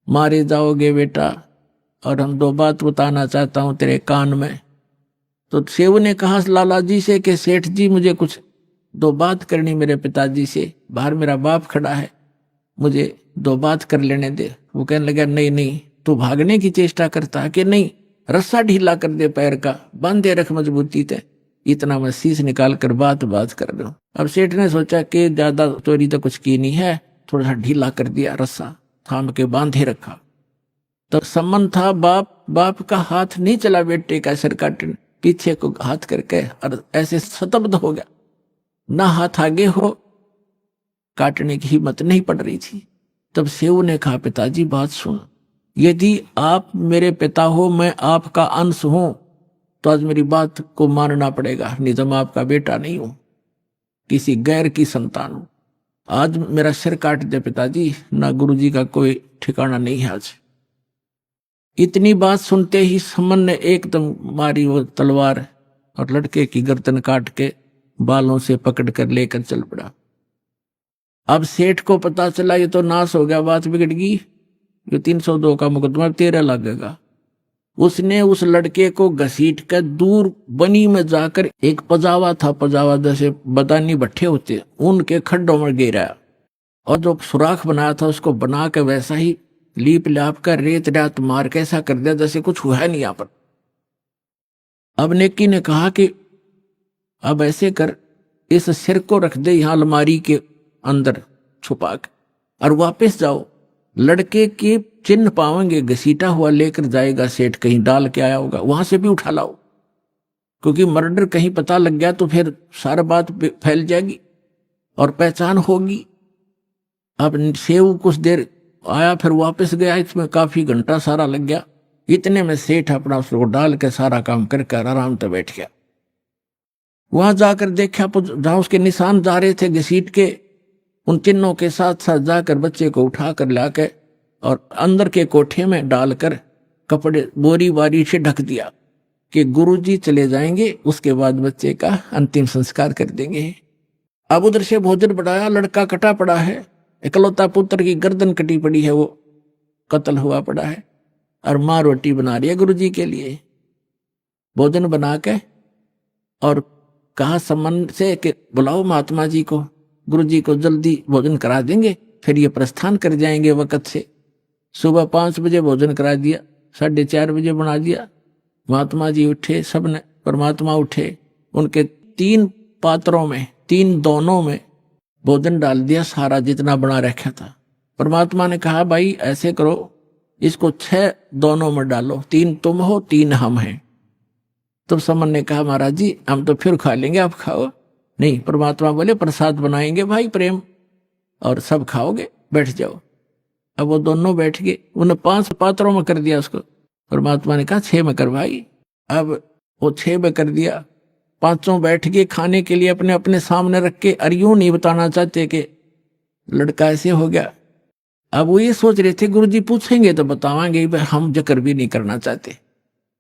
Speaker 7: मारे जाओगे बेटा, और हम 2 बात बताना चाहता हूं तेरे कान में। तो सेऊ ने कहा लाला जी से कि सेठ जी मुझे कुछ 2 बात करनी मेरे पिताजी से, बाहर मेरा बाप खड़ा है, मुझे 2 बात कर लेने दे। वो कहने लगा नहीं नहीं, तू भागने की चेष्टा करता है कि नहीं, रस्सा ढीला कर दे पैर का, बांधे रख मजबूती से, इतना मैं शीश निकाल कर बात कर रहा हूं। अब सेठ ने सोचा कि ज्यादा चोरी तो कुछ की नहीं है, थोड़ा सा ढीला कर दिया, रस्सा थाम के बांधे रखा। तो सम्मन था बाप का हाथ नहीं चला बेटे का सिर काटने, पीछे को हाथ करके और ऐसे स्तब्ध हो गया, ना हाथ आगे हो, काटने की हिम्मत नहीं पड़ रही थी। तब सेऊ ने कहा पिताजी बात सुन, यदि आप मेरे पिता हो, मैं आपका अंश हूं, तो आज मेरी बात को मानना पड़ेगा, नहीं तो मैं आपका बेटा नहीं हूं, किसी गैर की संतान हूं। आज मेरा सिर काट दे पिताजी, ना गुरुजी का कोई ठिकाना नहीं है आज। इतनी बात सुनते ही सम्मन ने एकदम मारी वो तलवार और लड़के की गर्दन काट के बालों से पकड़ कर लेकर चल पड़ा। अब सेठ को पता चला ये तो नाश हो गया, बात बिगड़ गई, ये 302 का मुकदमा 13 लगेगा। उसने उस लड़के को घसीट कर दूर बनी में जाकर, एक पजावा था, पजावा जैसे बदानी भट्ठे होते, उनके खड्डों में गिराया और जो सुराख बनाया था उसको बना के वैसा ही लीप लाप कर रेत रात मार के ऐसा कर दिया जैसे कुछ हुआ नहीं यहाँ पर। अब नेकी ने कहा कि अब ऐसे कर, इस सिर को रख दे यहाँ अलमारी के अंदर छुपा के और वापस जाओ, लड़के के चिन्ह पावेंगे, घसीटा हुआ लेकर जाएगा सेठ, कहीं डाल के आया होगा, वहां से भी उठा लाओ, क्योंकि मर्डर कहीं पता लग गया तो फिर सारा बात फैल जाएगी और पहचान होगी। अब सेव कुछ देर आया, फिर वापस गया, इसमें काफी घंटा सारा लग गया। इतने में सेठ अपना उसको डाल के सारा काम करके आराम से बैठ गया। वहां जाकर देखा जहां उसके निशान जा रहे थे घसीट के, उन चिन्हों के साथ साथ जाकर बच्चे को उठा कर लाके और अंदर के कोठे में डालकर कपड़े बोरी बारी से ढक दिया कि गुरुजी चले जाएंगे, उसके बाद बच्चे का अंतिम संस्कार कर देंगे। अब उधर से भोजन बढ़ाया, लड़का कटा पड़ा है, इकलौता पुत्र की गर्दन कटी पड़ी है, वो कत्ल हुआ पड़ा है, और माँ रोटी बना रही है गुरुजी के लिए। भोजन बना के और कहा सम्मन से कि बुलाओ महात्मा जी को, गुरुजी को जल्दी भोजन करा देंगे, फिर ये प्रस्थान कर जाएंगे वक्त से। सुबह 5 बजे भोजन करा दिया, 4:30 बजे बना दिया। महात्मा जी उठे, सबने, परमात्मा उठे, उनके 3 पात्रों में, 3 दोनों में भोजन डाल दिया, सारा जितना बना रखा था। परमात्मा ने कहा भाई ऐसे करो, इसको 6 दोनों में डालो, 3 तुम हो, 3 हम हैं। तो समन ने कहा महाराज जी हम तो फिर खा लेंगे, आप खाओ। नहीं, परमात्मा बोले प्रसाद बनाएंगे भाई प्रेम, और सब खाओगे, बैठ जाओ। अब वो दोनों बैठ गए, उन्हें 5 पात्रों में कर दिया उसको। परमात्मा ने कहा 6 में कर भाई। अब वो 6 में कर दिया, 5 बैठ गए खाने के लिए अपने अपने सामने रख के, और यूं नहीं बताना चाहते कि लड़का ऐसे हो गया। अब वो ये सोच रहे थे गुरुजी पूछेंगे तो बतावांगे, हम जिक्र भी नहीं करना चाहते,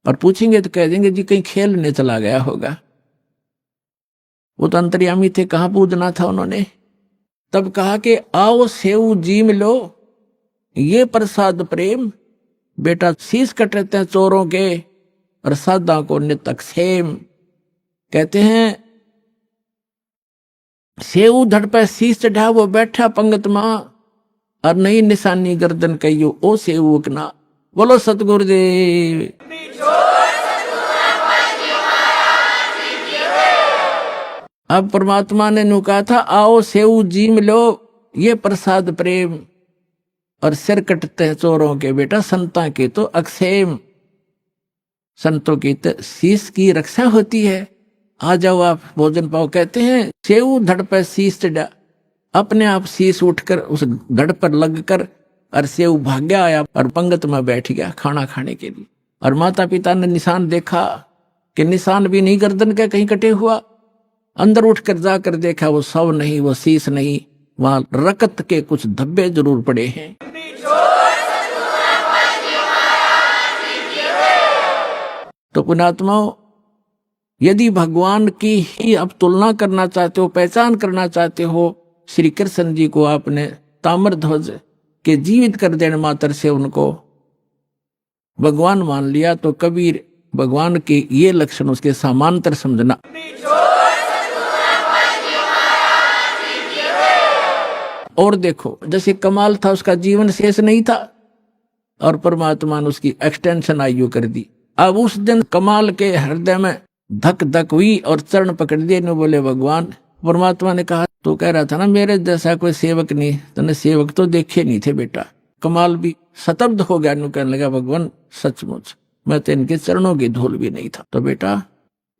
Speaker 7: और पूछेंगे तो कह देंगे जी कहीं खेलने चला गया होगा। वो तो अंतर्यामी थे, कहाँ पूजना था उन्होंने। तब कहा कि आओ सेऊ जीम लो ये प्रसाद प्रेम। बेटा शीश कटते हैं चोरों के और सादा को नितक सेम। कहते हैं सेऊ धड़ पे शीश चढ़ा वो बैठा पंगत मां और नई निशानी गर्दन कहियो ओ सेऊ उकना। बोलो सतगुरुदेव। अब परमात्मा ने नु कहा था आओ सेऊ जीम लो ये प्रसाद प्रेम और सिर कटते हैं चोरों के। बेटा संता के तो अक्षेम, संतों की तो शीश की रक्षा होती है। आ जाओ आप भोजन पाओ। कहते हैं सेऊ धड़ पर शीश चढ़ा, अपने आप शीश उठकर उस धड़ पर लगकर और सेऊ भाग्या आया और पंगत में बैठ गया खाना खाने के लिए। और माता पिता ने निशान देखा कि निशान भी नहीं गर्दन का कहीं कटे हुआ। अंदर उठकर जाकर देखा वो शव नहीं, वो शीश नहीं, वहां रकत के कुछ धब्बे जरूर पड़े हैं। तो पुण्यात्माओं, यदि भगवान की ही आप तुलना करना चाहते हो, पहचान करना चाहते हो, श्री कृष्ण जी को आपने ताम्र ध्वज के जीवित कर देने मात्र से उनको भगवान मान लिया, तो कबीर भगवान के ये लक्षण उसके समांतर समझना। और देखो जैसे कमाल था उसका जीवन शेष नहीं था और परमात्मा ने उसकी एक्सटेंशन आयु कर दी। अब उस दिन कमाल के हृदय में धक धक हुई और चरण पकड़ दिए ने बोले भगवान। परमात्मा ने कहा तू कह रहा था ना मेरे जैसा कोई सेवक नहीं, तूने सेवक तो देखे नहीं थे बेटा। कमाल भी स्तब्ध हो गया, नु कहने लगा भगवान सचमुच मैं तो इनके चरणों की धूल भी नहीं था। तो बेटा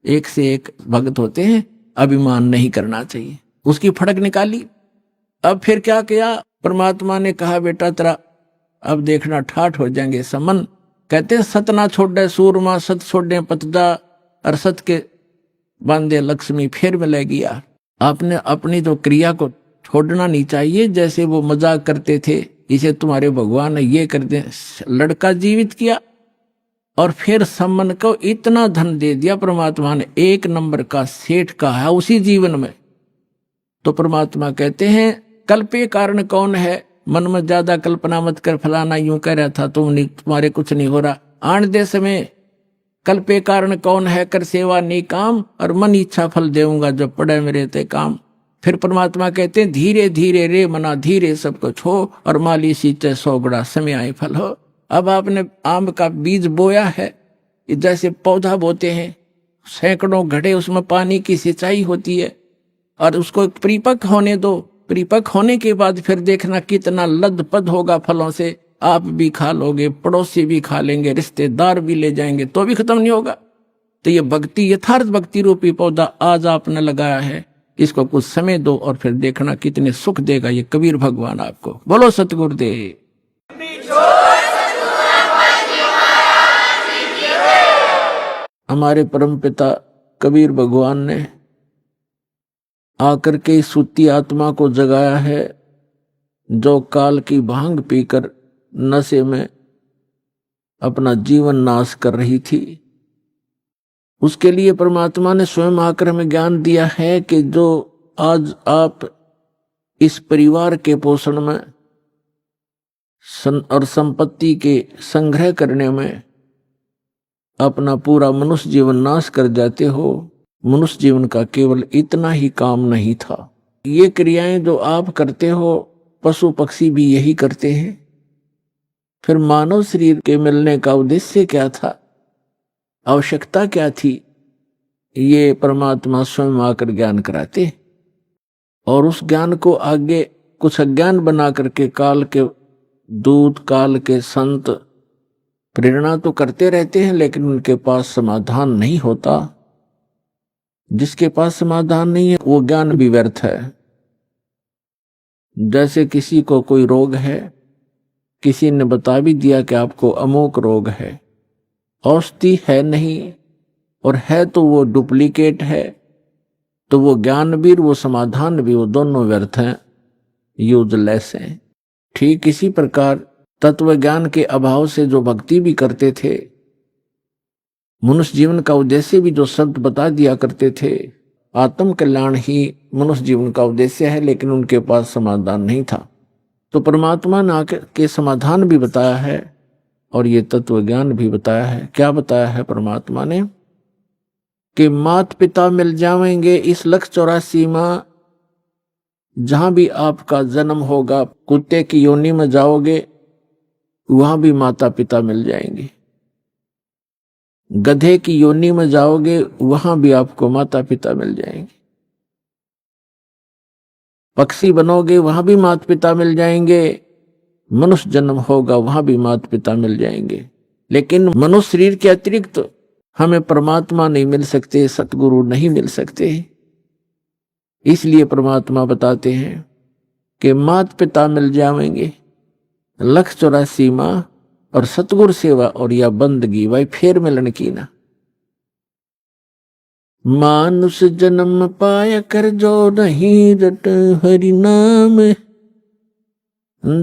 Speaker 7: एक से एक भक्त होते हैं, अभिमान नहीं करना चाहिए। उसकी फड़क निकाली। अब फिर क्या किया, परमात्मा ने कहा बेटा तेरा अब देखना ठाठ हो जाएंगे समन। कहते सत ना छोड़े सूरमा, सत छोड़े पतदा और सत के बांधे लक्ष्मी फिर मिलेगी। यार आपने अपनी तो क्रिया को छोड़ना नहीं चाहिए। जैसे वो मजाक करते थे इसे तुम्हारे भगवान ने ये कर दे, लड़का जीवित किया और फिर सम्मन को इतना धन दे दिया परमात्मा ने, एक नंबर का सेठ का है उसी जीवन में। तो परमात्मा कहते हैं कल्पे कारण कौन है, मन में ज्यादा कल्पना मत कर, फलाना यूं कह रहा था तुम्हारे कुछ नहीं हो रहा। आन दे समय कल्पे कारण कौन है, कर सेवा नहीं काम और मन इच्छा फल देऊंगा जब पड़े मेरे ते काम। फिर परमात्मा कहते हैं धीरे धीरे रे मना धीरे सब कुछ हो और माली सींचे 100 गुणा समय आए फल हो। अब आपने आम का बीज बोया है, जैसे पौधा बोते हैं, सैकड़ों घड़े उसमें पानी की सिंचाई होती है और उसको परिपक्व होने दो। परिपक्व होने के बाद फिर देखना कितना लदपद होगा फलों से। आप भी खा लोगे, पड़ोसी भी खा लेंगे, रिश्तेदार भी ले जाएंगे, तो भी खत्म नहीं होगा। तो ये भक्ति, यथार्थ भक्ति रूपी पौधा आज आपने लगाया है, इसको कुछ समय दो और फिर देखना कितने सुख देगा ये कबीर भगवान आपको। बोलो सतगुरुदेव। हमारे परमपिता कबीर भगवान ने आकर के सूती आत्मा को जगाया है जो काल की भांग पीकर नशे में अपना जीवन नाश कर रही थी। उसके लिए परमात्मा ने स्वयं आकर हमें ज्ञान दिया है कि जो आज आप इस परिवार के पोषण में और संपत्ति के संग्रह करने में अपना पूरा मनुष्य जीवन नाश कर जाते हो, मनुष्य जीवन का केवल इतना ही काम नहीं था। ये क्रियाएं जो आप करते हो पशु पक्षी भी यही करते हैं। फिर मानव शरीर के मिलने का उद्देश्य क्या था, आवश्यकता क्या थी, ये परमात्मा स्वयं आकर ज्ञान कराते और उस ज्ञान को आगे कुछ अज्ञान बना करके काल के दूत, काल के संत प्रेरणा तो करते रहते हैं, लेकिन उनके पास समाधान नहीं होता। जिसके पास समाधान नहीं है वो ज्ञान भी व्यर्थ है। जैसे किसी को कोई रोग है, किसी ने बता भी दिया कि आपको अमोक रोग है, औषधि है नहीं और है तो वो डुप्लीकेट है, तो वो ज्ञान भी वो समाधान भी वो दोनों व्यर्थ हैं, यूजलेस हैं। ठीक इसी प्रकार तत्व ज्ञान के अभाव से जो भक्ति भी करते थे, मनुष्य जीवन का उद्देश्य भी जो शब्द बता दिया करते थे, आत्म कल्याण ही मनुष्य जीवन का उद्देश्य है, लेकिन उनके पास समाधान नहीं था। तो परमात्मा ने आके के समाधान भी बताया है और ये तत्व ज्ञान भी बताया है। क्या बताया है परमात्मा ने? कि माता पिता मिल जाएंगे इस 184 माह, जहां भी आपका जन्म होगा, कुत्ते की योनि में जाओगे वहां भी माता पिता मिल जाएंगे, गधे की योनि में जाओगे वहां भी आपको माता पिता मिल जाएंगे, पक्षी बनोगे वहां भी माता पिता मिल जाएंगे, मनुष्य जन्म होगा वहां भी माता पिता मिल जाएंगे। लेकिन मनुष्य शरीर के अतिरिक्त हमें परमात्मा नहीं मिल सकते, सतगुरु नहीं मिल सकते। इसलिए परमात्मा बताते हैं कि माता पिता मिल जाएंगे 184 माह, और सतगुरु सेवा और या बंदगी भाई फेर मिलन की ना। मानुष जन्म पाया कर जो नहीं रट हरि नाम,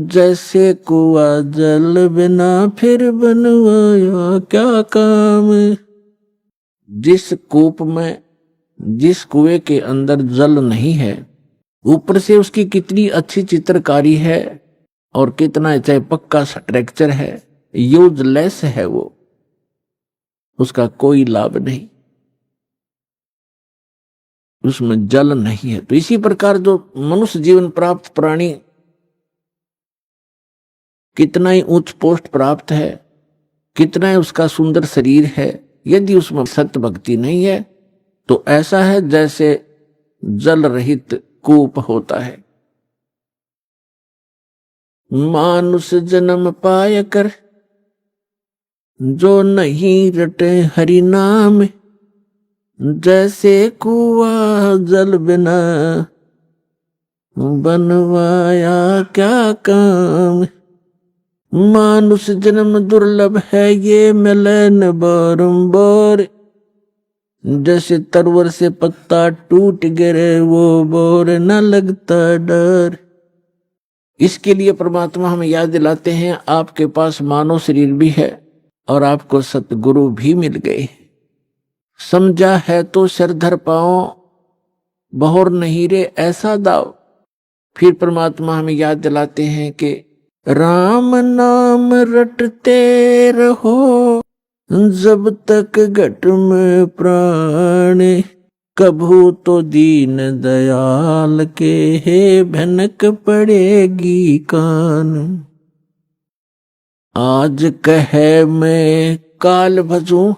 Speaker 7: जैसे कुआ जल बिना फिर बनवाया क्या काम। जिस कूप में, जिस कुएं के अंदर जल नहीं है, ऊपर से उसकी कितनी अच्छी चित्रकारी है और कितना चाहे पक्का स्ट्रक्चर है, यूजलेस है वो, उसका कोई लाभ नहीं, उसमें जल नहीं है। तो इसी प्रकार जो मनुष्य जीवन प्राप्त प्राणी कितना ही उच्च पोस्ट प्राप्त है, कितना ही उसका सुंदर शरीर है, यदि उसमें सत्य भक्ति नहीं है तो ऐसा है जैसे जल रहित कूप होता है। मानुष जन्म पाय कर जो नहीं रटे हरि नाम, जैसे कुआ जल बिना बनवाया क्या काम। मानुष जन्म दुर्लभ है ये मिले न बारंबार, जैसे तरवर से पत्ता टूट गिरे वो बोर न लगता डर। इसके लिए परमात्मा हमें याद दिलाते हैं आपके पास मानव शरीर भी है और आपको सतगुरु भी मिल गए। समझा है तो सिरधर पाओ, बहुर नहीं रे ऐसा दाव। फिर परमात्मा हमें याद दिलाते हैं कि राम नाम रटते रहो जब तक घट में प्राण, कभू तो दीन दयाल के हे भनक पड़ेगी कान। आज कहे मैं काल भजूं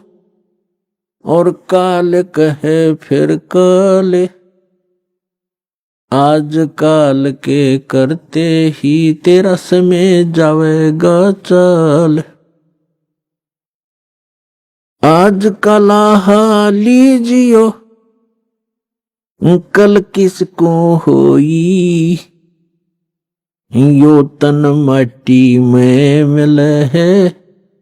Speaker 7: और काल कहे फिर काल, आज काल के करते ही तेरा समय जावेगा चाल। आज कला लीजियो कल किसको होई, यो तन माटी में मिल है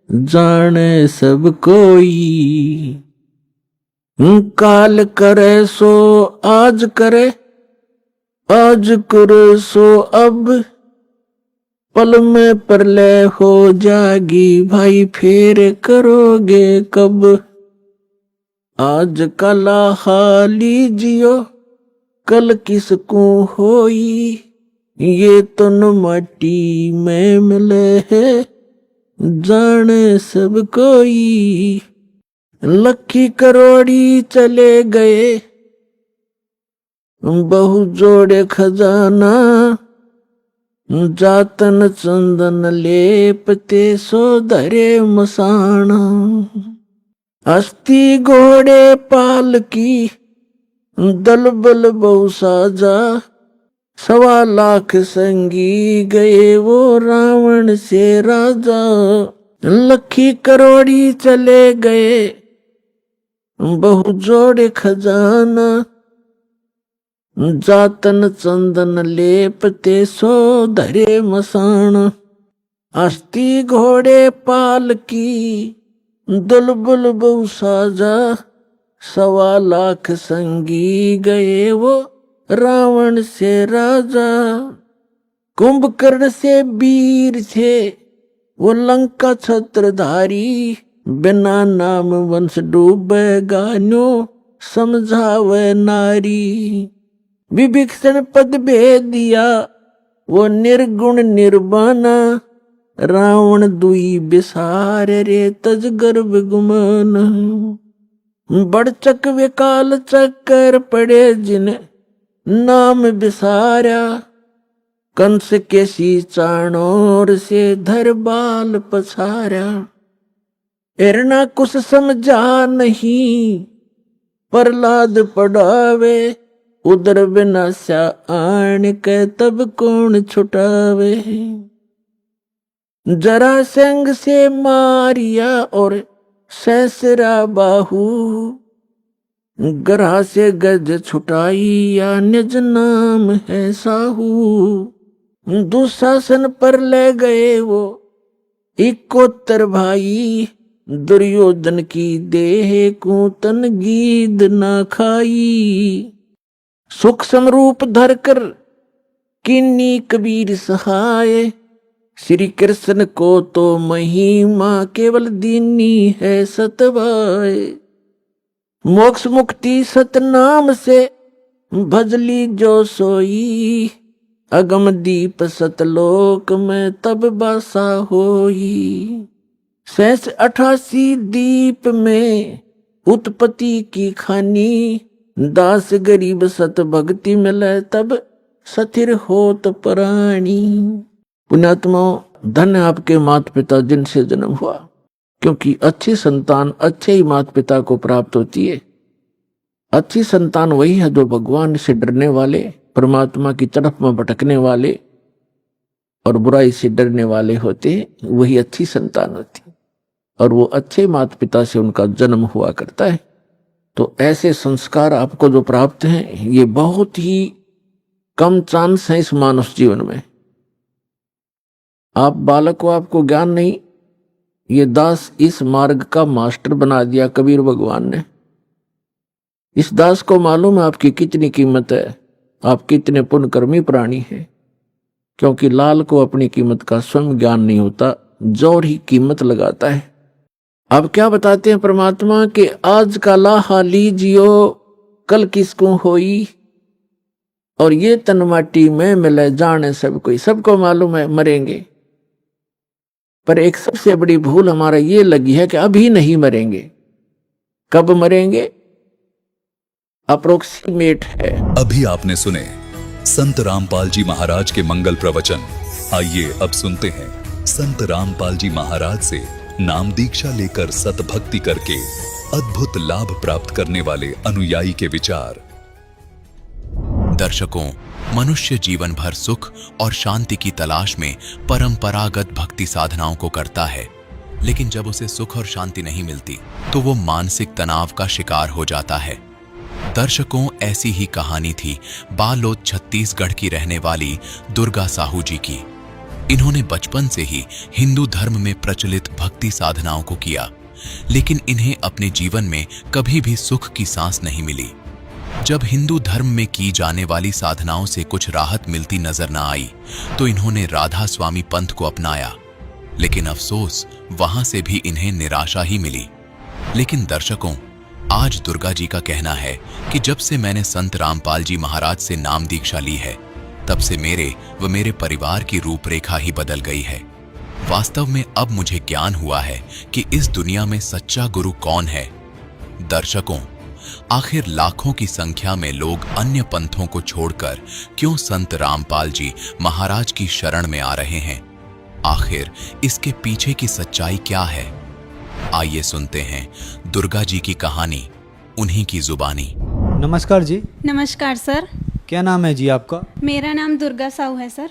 Speaker 7: जाने सब कोई। काल करे सो आज करे, आज करे सो अब, पल में प्रलय हो जागी भाई फिर करोगे कब। आज कला लीजियो कल किसको होई, ये तन माटी में मिले है जाने सब कोई। लखी करोड़ी चले गए बहु जोड़े खजाना, जातन चंदन लेपते सो धरे मसाना। हस्ती घोड़े पाल की दल बल बहु साजा, 1.25 लाख संगी गए वो रावण से राजा। लखी करोड़ी चले गए बहु जोड़े खजाना, जातन चंदन लेपते सो धरे मसाना। हस्ती घोड़े पाल की दुलबुल बहु साजा, 1.25 लाख संगी गए वो रावण से राजा। कुंभकर्ण से वीर थे वो लंका छत्रधारी, बिना नाम वंश डूबेगा न्यो समझावे नारी। विभीषण पद भेद दिया वो निर्गुण निर्वाणा, रावण दुई बिसार रे तज गर्भ गुमान। बड़चक विकाल चक्कर पड़े जिन नाम बिसारा, कंस के सी चाणोर से धर बाल पछारा। एरना कुछ समझा नहीं प्रहलाद पढ़ावे, उदर विनाशा आन के तब कौन छुटावे। जरासंध से मारिया और सहसरा बाहु, ग्रह से गज छुटाई या निज नाम है साहू। दुशासन पर ले गए वो इकोत्तर भाई, दुर्योधन की देह कूतन गीद न खाई। सूक्ष्म रूप धरकर किन्नी कबीर सहाय, श्री कृष्ण को तो महिमा केवल दीनी है सतवाय। मोक्ष मुक्ति सतनाम से भजली जो सोई, अगम दीप सतलोक में तब बासा होई। 88 दीप में उत्पत्ति की खानी, दास गरीब सत भक्ति मिले तब सथिर होत प्राणी। पुण्यात्मा, धन्य आपके माता पिता जिनसे जन्म हुआ, क्योंकि अच्छी संतान अच्छे ही माता पिता को प्राप्त होती है। अच्छी संतान वही है जो भगवान से डरने वाले, परमात्मा की तरफ में भटकने वाले और बुराई से डरने वाले होते हैं, वही अच्छी संतान होती है। और वो अच्छे माता पिता से उनका जन्म हुआ करता है। तो ऐसे संस्कार आपको जो प्राप्त हैं, ये बहुत ही कम चांस है इस मानव जीवन में। आप बालक को आपको ज्ञान नहीं, ये दास इस मार्ग का मास्टर बना दिया कबीर भगवान ने। इस दास को मालूम है आपकी कितनी कीमत है, आप कितने पुण्यकर्मी प्राणी हैं, क्योंकि लाल को अपनी कीमत का स्वयं ज्ञान नहीं होता, जोर ही कीमत लगाता है। अब क्या बताते हैं परमात्मा कि आज का लाहा लीजियो कल किसको होई, और ये तन माटी में मिले जाने सब कोई। सबको मालूम है मरेंगे, पर एक सबसे बड़ी भूल हमारा ये लगी है कि अभी नहीं मरेंगे। कब मरेंगे अप्रोक्सीमेट है।
Speaker 6: अभी आपने सुने संत रामपाल जी महाराज के मंगल प्रवचन। आइए अब सुनते हैं संत रामपाल जी महाराज से नाम दीक्षा लेकर सतभक्ति करके अद्भुत लाभ प्राप्त करने वाले अनुयायी के विचार।
Speaker 3: दर्शकों, मनुष्य जीवन भर सुख और शांति की तलाश में परंपरागत भक्ति साधनाओं को करता है, लेकिन जब उसे सुख और शांति नहीं मिलती तो वो मानसिक तनाव का शिकार हो जाता है। दर्शकों, ऐसी ही कहानी थी बालोद छत्तीसगढ़ की रहने वाली दुर्गा साहू जी की। इन्होंने बचपन से ही हिंदू धर्म में प्रचलित भक्ति साधनाओं को किया, लेकिन इन्हें अपने जीवन में कभी भी सुख की सांस नहीं मिली। जब हिंदू धर्म में की जाने वाली साधनाओं से कुछ राहत मिलती नजर न आई तो इन्होंने राधा स्वामी पंथ को अपनाया, लेकिन अफसोस वहां से भी इन्हें निराशा ही मिली। लेकिन दर्शकों, आज दुर्गा जी का कहना है कि जब से मैंने संत रामपाल जी महाराज से नाम दीक्षा ली है, तब से मेरे व मेरे परिवार की रूपरेखा ही बदल गई है। वास्तव में अब मुझे ज्ञान हुआ है कि इस दुनिया में सच्चा गुरु कौन है। दर्शकों, आखिर लाखों की संख्या में लोग अन्य पंथों को छोड़कर क्यों संत रामपाल जी महाराज की शरण में आ रहे हैं? आखिर इसके पीछे की सच्चाई क्या है? आइए सुनते हैं दुर्गा जी की कहानी, उन्हीं की जुबानी।
Speaker 4: नमस्कार जी।
Speaker 8: नमस्कार सर।
Speaker 4: क्या नाम है जी आपका?
Speaker 8: मेरा नाम दुर्गा साहू है सर।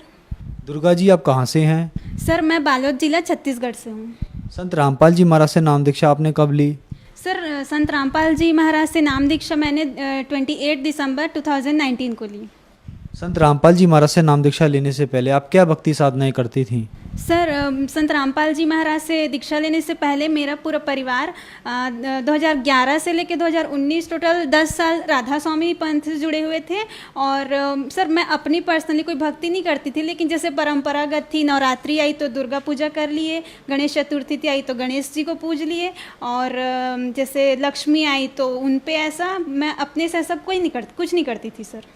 Speaker 4: दुर्गा जी, आप कहाँ से हैं?
Speaker 8: सर मैं बालोद जिला छत्तीसगढ़ से हूँ।
Speaker 4: संत रामपाल जी महाराज से नाम दीक्षा आपने कब ली?
Speaker 8: सर संत रामपाल जी महाराज से नाम दीक्षा मैंने 28 दिसंबर 2019 को ली।
Speaker 4: संत रामपाल जी महाराज से नाम दीक्षा लेने से पहले आप क्या भक्ति साधनाएं करती थीं?
Speaker 8: सर संत रामपाल जी महाराज से दीक्षा लेने से पहले मेरा पूरा परिवार 2011 से लेकर 2019 टोटल 10 साल राधा स्वामी पंथ से जुड़े हुए थे। और सर मैं अपनी पर्सनली कोई भक्ति नहीं करती थी, लेकिन जैसे परंपरागत थी, नवरात्रि आई तो दुर्गा पूजा कर लिए, गणेश चतुर्थी आई तो गणेश जी को पूज लिए, और जैसे लक्ष्मी आई तो उन पे ऐसा मैं अपने से ऐसा कुछ नहीं करती थी सर।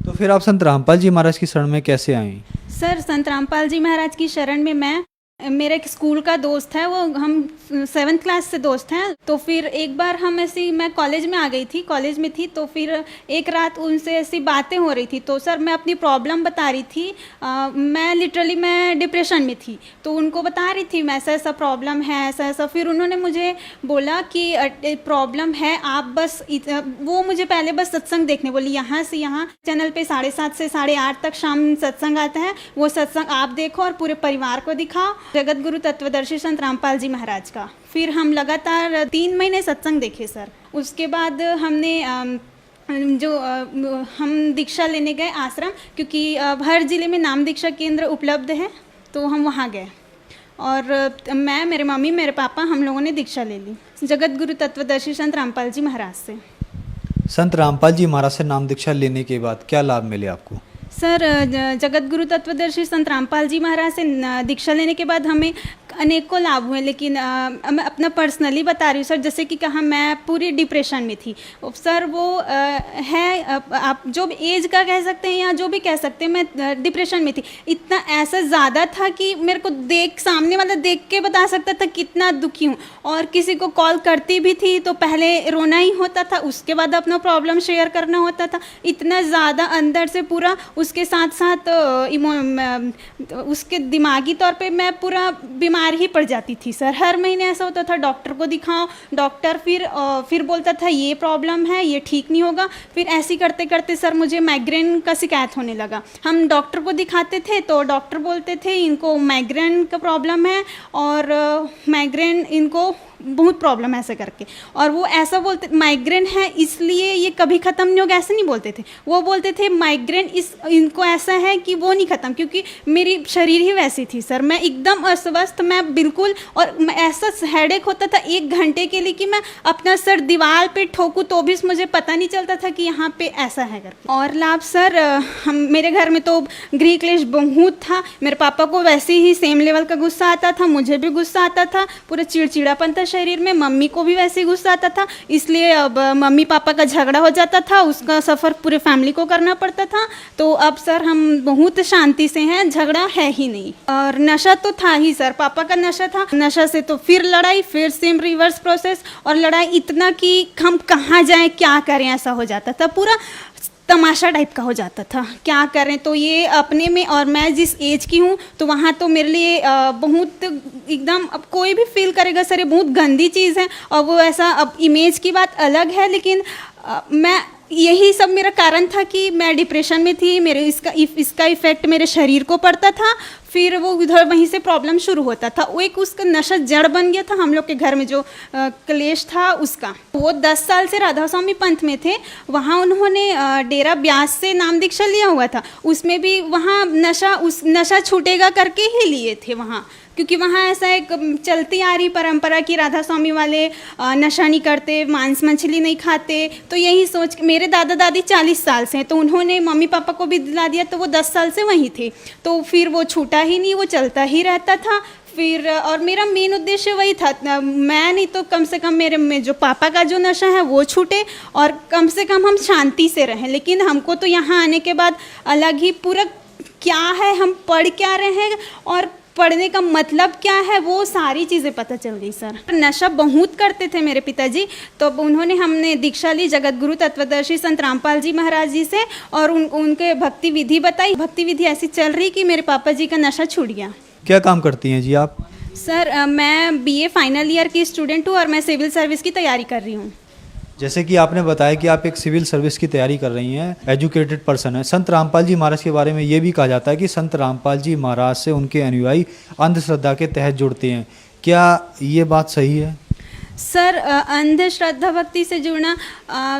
Speaker 4: तो फिर आप संत रामपाल जी महाराज की शरण में कैसे आए?
Speaker 8: सर संत रामपाल जी महाराज की शरण में मेरा एक स्कूल का दोस्त है, वो हम 7th क्लास से दोस्त हैं। तो फिर एक बार मैं कॉलेज में आ गई थी, कॉलेज में थी, तो फिर एक रात उनसे ऐसी बातें हो रही थी। तो सर मैं अपनी प्रॉब्लम बता रही थी, मैं डिप्रेशन में थी, तो उनको बता रही थी मैं ऐसा प्रॉब्लम है, ऐसा। फिर उन्होंने मुझे बोला कि प्रॉब्लम है, आप बस वो मुझे पहले बस सत्संग देखने बोली, यहाँ से यहाँ चैनल पे 7:30 से 8:30 तक शाम सत्संग आता है, वो सत्संग आप देखो और पूरे परिवार को दिखाओ, जगत गुरु तत्वदर्शी संत रामपाल जी महाराज का। फिर हम लगातार 3 महीने सत्संग देखे सर। उसके बाद हमने हम दीक्षा लेने गए आश्रम, क्योंकि हर ज़िले में नाम दीक्षा केंद्र उपलब्ध है, तो हम वहाँ गए और मैं, मेरे मम्मी, मेरे पापा, हम लोगों ने दीक्षा ले ली जगत गुरु तत्वदर्शी संत रामपाल जी महाराज से।
Speaker 4: संत रामपाल जी महाराज से नाम दीक्षा लेने के बाद क्या लाभ मिले आपको?
Speaker 8: सर जगत गुरु तत्वदर्शी संत रामपाल जी महाराज से दीक्षा लेने के बाद हमें अनेकों लाभ हुए, लेकिन मैं अपना पर्सनली बता रही हूँ सर। जैसे कि कहा, मैं पूरी डिप्रेशन में थी सर। वो आप जो भी एज का कह सकते हैं या जो भी कह सकते हैं, मैं डिप्रेशन में थी। इतना ऐसा ज़्यादा था कि मेरे को सामने वाला देख के बता सकता था कितना दुखी हूँ। और किसी को कॉल करती भी थी तो पहले रोना ही होता था, उसके बाद अपना प्रॉब्लम शेयर करना होता था। इतना ज़्यादा अंदर से पूरा, उसके साथ साथ उसके दिमागी तौर पे मैं पूरा बीमार ही पड़ जाती थी सर। हर महीने ऐसा होता था, डॉक्टर को दिखाओ, डॉक्टर फिर बोलता था ये प्रॉब्लम है, ये ठीक नहीं होगा। फिर ऐसे करते करते सर मुझे माइग्रेन का शिकायत होने लगा। हम डॉक्टर को दिखाते थे तो डॉक्टर बोलते थे इनको माइग्रेन का प्रॉब्लम है, और माइग्रेन इनको बहुत प्रॉब्लम है ऐसे करके। और वो ऐसा बोलते, माइग्रेन है इसलिए ये कभी ख़त्म नहीं होगा, ऐसे नहीं बोलते थे। वो बोलते थे माइग्रेन इनको ऐसा है कि वो नहीं ख़त्म, क्योंकि मेरी शरीर ही वैसी थी सर। मैं एकदम अस्वस्थ, मैं बिल्कुल, और ऐसा हेडेक होता था 1 घंटे के लिए कि मैं अपना सर दीवार पे ठोकूँ तो भी मुझे पता नहीं चलता था कि यहाँ पे ऐसा है करके। और लाभ सर, मेरे घर में तो गृह क्लेश बहुत था। मेरे पापा को वैसे ही सेम लेवल का गुस्सा आता था, मुझे भी गुस्सा आता था, पूरा चिड़चिड़ापन था शरीर में। मम्मी को भी वैसे ही गुस्सा आता था, इसलिए अब मम्मी पापा का झगड़ा हो जाता था, उसका सफ़र पूरे फैमिली को करना पड़ता था। तो अब सर हम बहुत शांति से हैं, झगड़ा है ही नहीं। और नशा तो था ही सर, पापा का नशा था, नशा से तो फिर लड़ाई, फिर सेम रिवर्स प्रोसेस, और लड़ाई इतना कि हम कहाँ जाएं, क्या करें, ऐसा हो जाता था। पूरा तमाशा टाइप का हो जाता था, क्या करें। तो ये अपने में, और मैं जिस एज की हूँ तो वहाँ तो मेरे लिए बहुत एकदम, अब कोई भी फील करेगा सर ये बहुत गंदी चीज़ है। और वो ऐसा, अब इमेज की बात अलग है, लेकिन मैं, यही सब मेरा कारण था कि मैं डिप्रेशन में थी। मेरे इसका इफ़ेक्ट मेरे शरीर को पड़ता था, फिर वो उधर वहीं से प्रॉब्लम शुरू होता था। वो एक उसका नशा जड़ बन गया था हम लोग के घर में, जो क्लेश था उसका। वो 10 साल से राधा स्वामी पंथ में थे, वहाँ उन्होंने डेरा ब्यास से नाम दीक्षा लिया हुआ था। उसमें भी वहाँ नशा छूटेगा करके ही लिए थे वहाँ, क्योंकि वहाँ ऐसा एक चलती आ रही परंपरा कि राधा स्वामी वाले नशा नहीं करते, मांस मछली नहीं खाते। तो यही सोच, मेरे दादा दादी 40 साल से हैं, तो उन्होंने मम्मी पापा को भी दिला दिया, तो वो 10 साल से वहीं थे। तो फिर वो छूटा ही नहीं, वो चलता ही रहता था। फिर और मेरा मेन उद्देश्य वही था, मैं नहीं तो कम से कम मेरे में जो पापा का जो नशा है वो छूटे, और कम से कम हम शांति से रहें। लेकिन हमको तो यहाँ आने के बाद अलग ही पूरा क्या है, हम पढ़ क्या रहे हैं और पढ़ने का मतलब क्या है, वो सारी चीज़ें पता चल गई सर। नशा बहुत करते थे मेरे पिताजी, तो हमने दीक्षा ली जगत गुरु तत्वदर्शी संत रामपाल जी महाराज जी से, और उनके भक्ति विधि बताई। भक्ति विधि ऐसी चल रही कि मेरे पापा जी का नशा छूट गया।
Speaker 4: क्या काम करती हैं जी आप?
Speaker 8: सर मैं BA फाइनल ईयर की स्टूडेंट हूँ, और मैं सिविल सर्विस की तैयारी कर रही हूँ।
Speaker 4: जैसे कि आपने बताया कि आप एक सिविल सर्विस की तैयारी कर रही हैं, एजुकेटेड पर्सन है। संत रामपाल जी महाराज के बारे में ये भी कहा जाता है कि संत रामपाल जी महाराज से उनके अनुयायी अंधश्रद्धा के तहत जुड़ते हैं। क्या ये बात सही है?
Speaker 8: सर अंधश्रद्धा भक्ति से जुड़ना,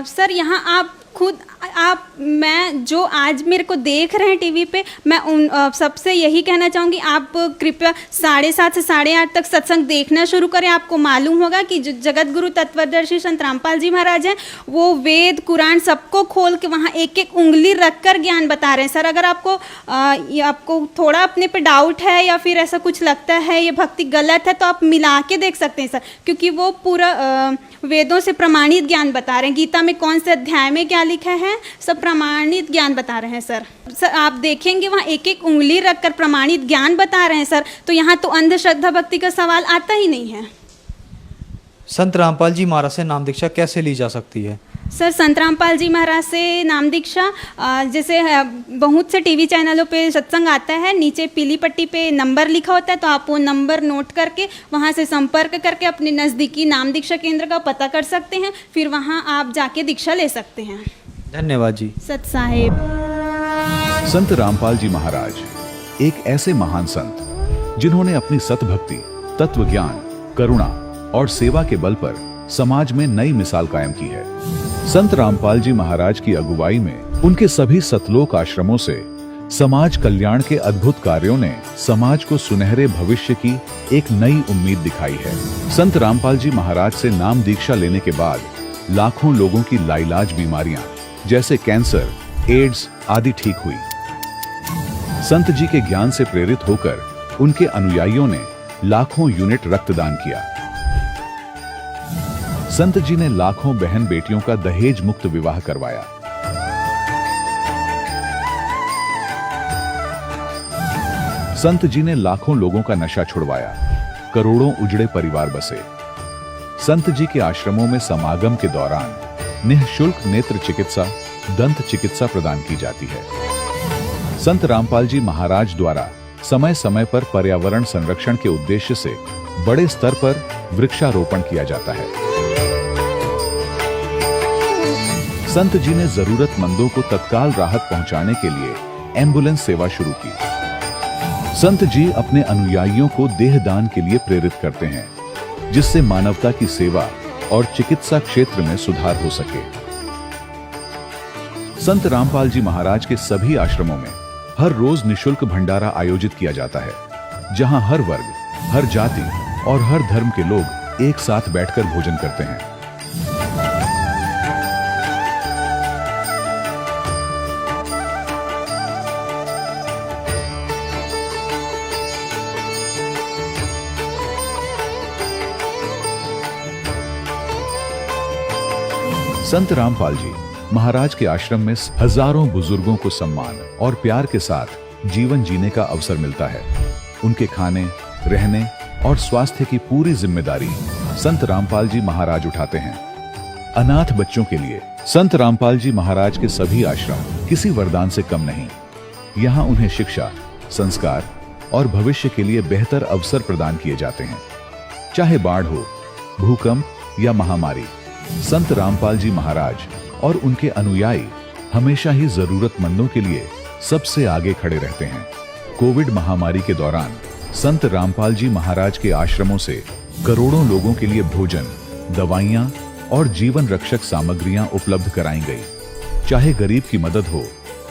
Speaker 8: सर यहाँ आप खुद आप मैं जो आज मेरे को देख रहे हैं टीवी पे, मैं उन सबसे यही कहना चाहूँगी, आप कृपया 7:30 से 8:30 तक सत्संग देखना शुरू करें। आपको मालूम होगा कि जो जगत गुरु तत्वदर्शी संत रामपाल जी महाराज हैं, वो वेद कुरान सबको खोल के वहाँ एक एक उंगली रख कर ज्ञान बता रहे हैं। सर अगर आपको थोड़ा अपने पे डाउट है या फिर ऐसा कुछ लगता है ये भक्ति गलत है, तो आप मिला के देख सकते हैं सर, क्योंकि वो पूरा वेदों से प्रमाणित ज्ञान बता रहे हैं। गीता में कौन से अध्याय में क्या लिखा है, सब प्रमाणित ज्ञान बता रहे हैं सर। आप देखेंगे वहाँ एक एक उंगली रखकर प्रमाणित ज्ञान बता रहे हैं सर, तो यहाँ तो अंधश्रद्धा भक्ति का सवाल आता ही नहीं है।
Speaker 4: संत रामपाल जी महाराज से नाम दीक्षा कैसे ली जा सकती है?
Speaker 8: सर संत रामपाल जी महाराज से नाम दीक्षा जैसे बहुत से टीवी चैनलों पे सत्संग आता है, नीचे पीली पट्टी पे नंबर लिखा होता है, तो आप वो नंबर नोट करके वहाँ से संपर्क करके अपने नज़दीकी नाम दीक्षा केंद्र का पता कर सकते हैं, फिर वहाँ आप जाके दीक्षा ले सकते हैं।
Speaker 4: धन्यवाद जी।
Speaker 8: सत साहेब।
Speaker 1: संत रामपाल जी महाराज एक ऐसे महान संत जिन्होंने अपनी सतभक्ति, तत्व ज्ञान, करुणा और सेवा के बल पर समाज में नई मिसाल कायम की है। संत रामपाल जी महाराज की अगुवाई में उनके सभी सतलोक आश्रमों से समाज कल्याण के अद्भुत कार्यों ने समाज को सुनहरे भविष्य की एक नई उम्मीद दिखाई है। संत रामपाल जी महाराज से नाम दीक्षा लेने के बाद लाखों लोगों की लाइलाज बीमारियां जैसे कैंसर, एड्स आदि ठीक हुई। संत जी के ज्ञान से प्रेरित होकर उनके अनुयायियों ने लाखों यूनिट रक्तदान किया। संत जी ने लाखों बहन बेटियों का दहेज मुक्त विवाह करवाया। संत जी ने लाखों लोगों का नशा छुड़वाया, करोड़ों उजड़े परिवार बसे। संत जी के आश्रमों में समागम के दौरान निःशुल्क नेत्र चिकित्सा, दंत चिकित्सा प्रदान की जाती है। संत रामपाल जी महाराज द्वारा समय समय पर पर्यावरण संरक्षण के उद्देश्य से बड़े स्तर पर वृक्षारोपण किया जाता है। संत जी ने जरूरतमंदों को तत्काल राहत पहुंचाने के लिए एम्बुलेंस सेवा शुरू की। संत जी अपने अनुयायियों को देहदान के लिए प्रेरित करते हैं, जिससे मानवता की सेवा और चिकित्सा क्षेत्र में सुधार हो सके। संत रामपाल जी महाराज के सभी आश्रमों में हर रोज निःशुल्क भंडारा आयोजित किया जाता है, जहां हर वर्ग, हर जाति और हर धर्म के लोग एक साथ बैठकर भोजन करते हैं। संत रामपाल जी महाराज के आश्रम में हजारों बुजुर्गों को सम्मान और प्यार के साथ जीवन जीने का अवसर मिलता है। उनके खाने, रहने और स्वास्थ्य की पूरी जिम्मेदारी संत रामपाल जी महाराज उठाते हैं। अनाथ बच्चों के लिए संत रामपाल जी महाराज के सभी आश्रम किसी वरदान से कम नहीं। यहाँ उन्हें शिक्षा, संस्कार और भविष्य के लिए बेहतर अवसर प्रदान किए जाते हैं। चाहे बाढ़ हो, भूकंप या महामारी, संत रामपाल जी महाराज और उनके अनुयायी हमेशा ही जरूरतमंदों के लिए सबसे आगे खड़े रहते हैं। कोविड महामारी के दौरान संत रामपाल जी महाराज के आश्रमों से करोड़ों लोगों के लिए भोजन, दवाइयां और जीवन रक्षक सामग्रियां उपलब्ध कराई गई। चाहे गरीब की मदद हो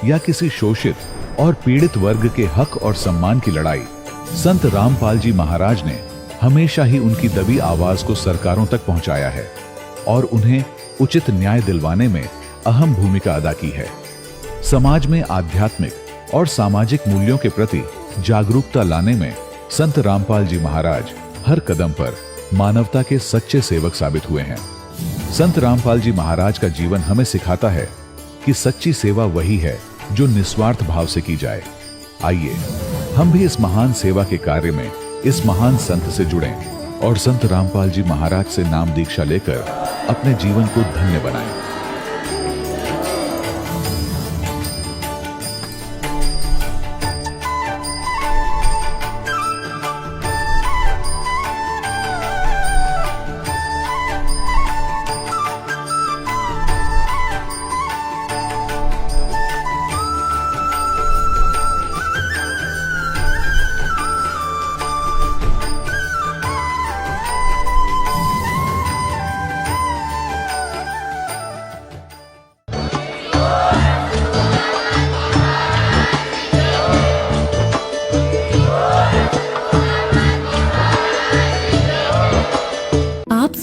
Speaker 1: या किसी शोषित और पीड़ित वर्ग के हक और सम्मान की लड़ाई, संत रामपाल जी महाराज ने हमेशा ही उनकी दबी आवाज को सरकारों तक पहुंचाया है और उन्हें उचित न्याय दिलवाने में अहम भूमिका अदा की है। समाज में आध्यात्मिक और सामाजिक मूल्यों के प्रति जागरूकता लाने में संत रामपाल जी महाराज हर कदम पर मानवता के सच्चे सेवक साबित हुए हैं। संत रामपाल जी महाराज का जीवन हमें सिखाता है कि सच्ची सेवा वही है जो निस्वार्थ भाव से की जाए। आइए हम भी इस महान सेवा के कार्य में इस महान संत से जुड़ें और संत रामपाल जी महाराज से नाम दीक्षा लेकर अपने जीवन को धन्य बनाएं।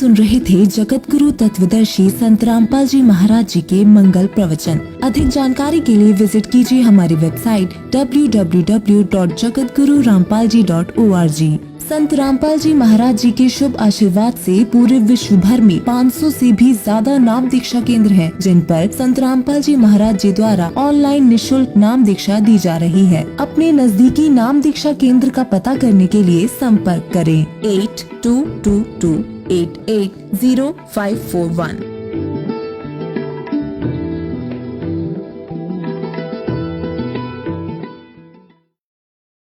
Speaker 9: सुन रहे थे जगत गुरु तत्वदर्शी संत रामपाल जी महाराज जी के मंगल प्रवचन। अधिक जानकारी के लिए विजिट कीजिए हमारी वेबसाइट www.jagatgururampalji.org। संत रामपाल जी महाराज जी के शुभ आशीर्वाद से पूरे विश्व भर में 500 से भी ज्यादा नाम दीक्षा केंद्र हैं, जिन पर संत रामपाल जी महाराज जी द्वारा ऑनलाइन निशुल्क नाम दीक्षा दी जा रही है। अपने नजदीकी नाम दीक्षा केंद्र का पता करने के लिए संपर्क करें 8222880541।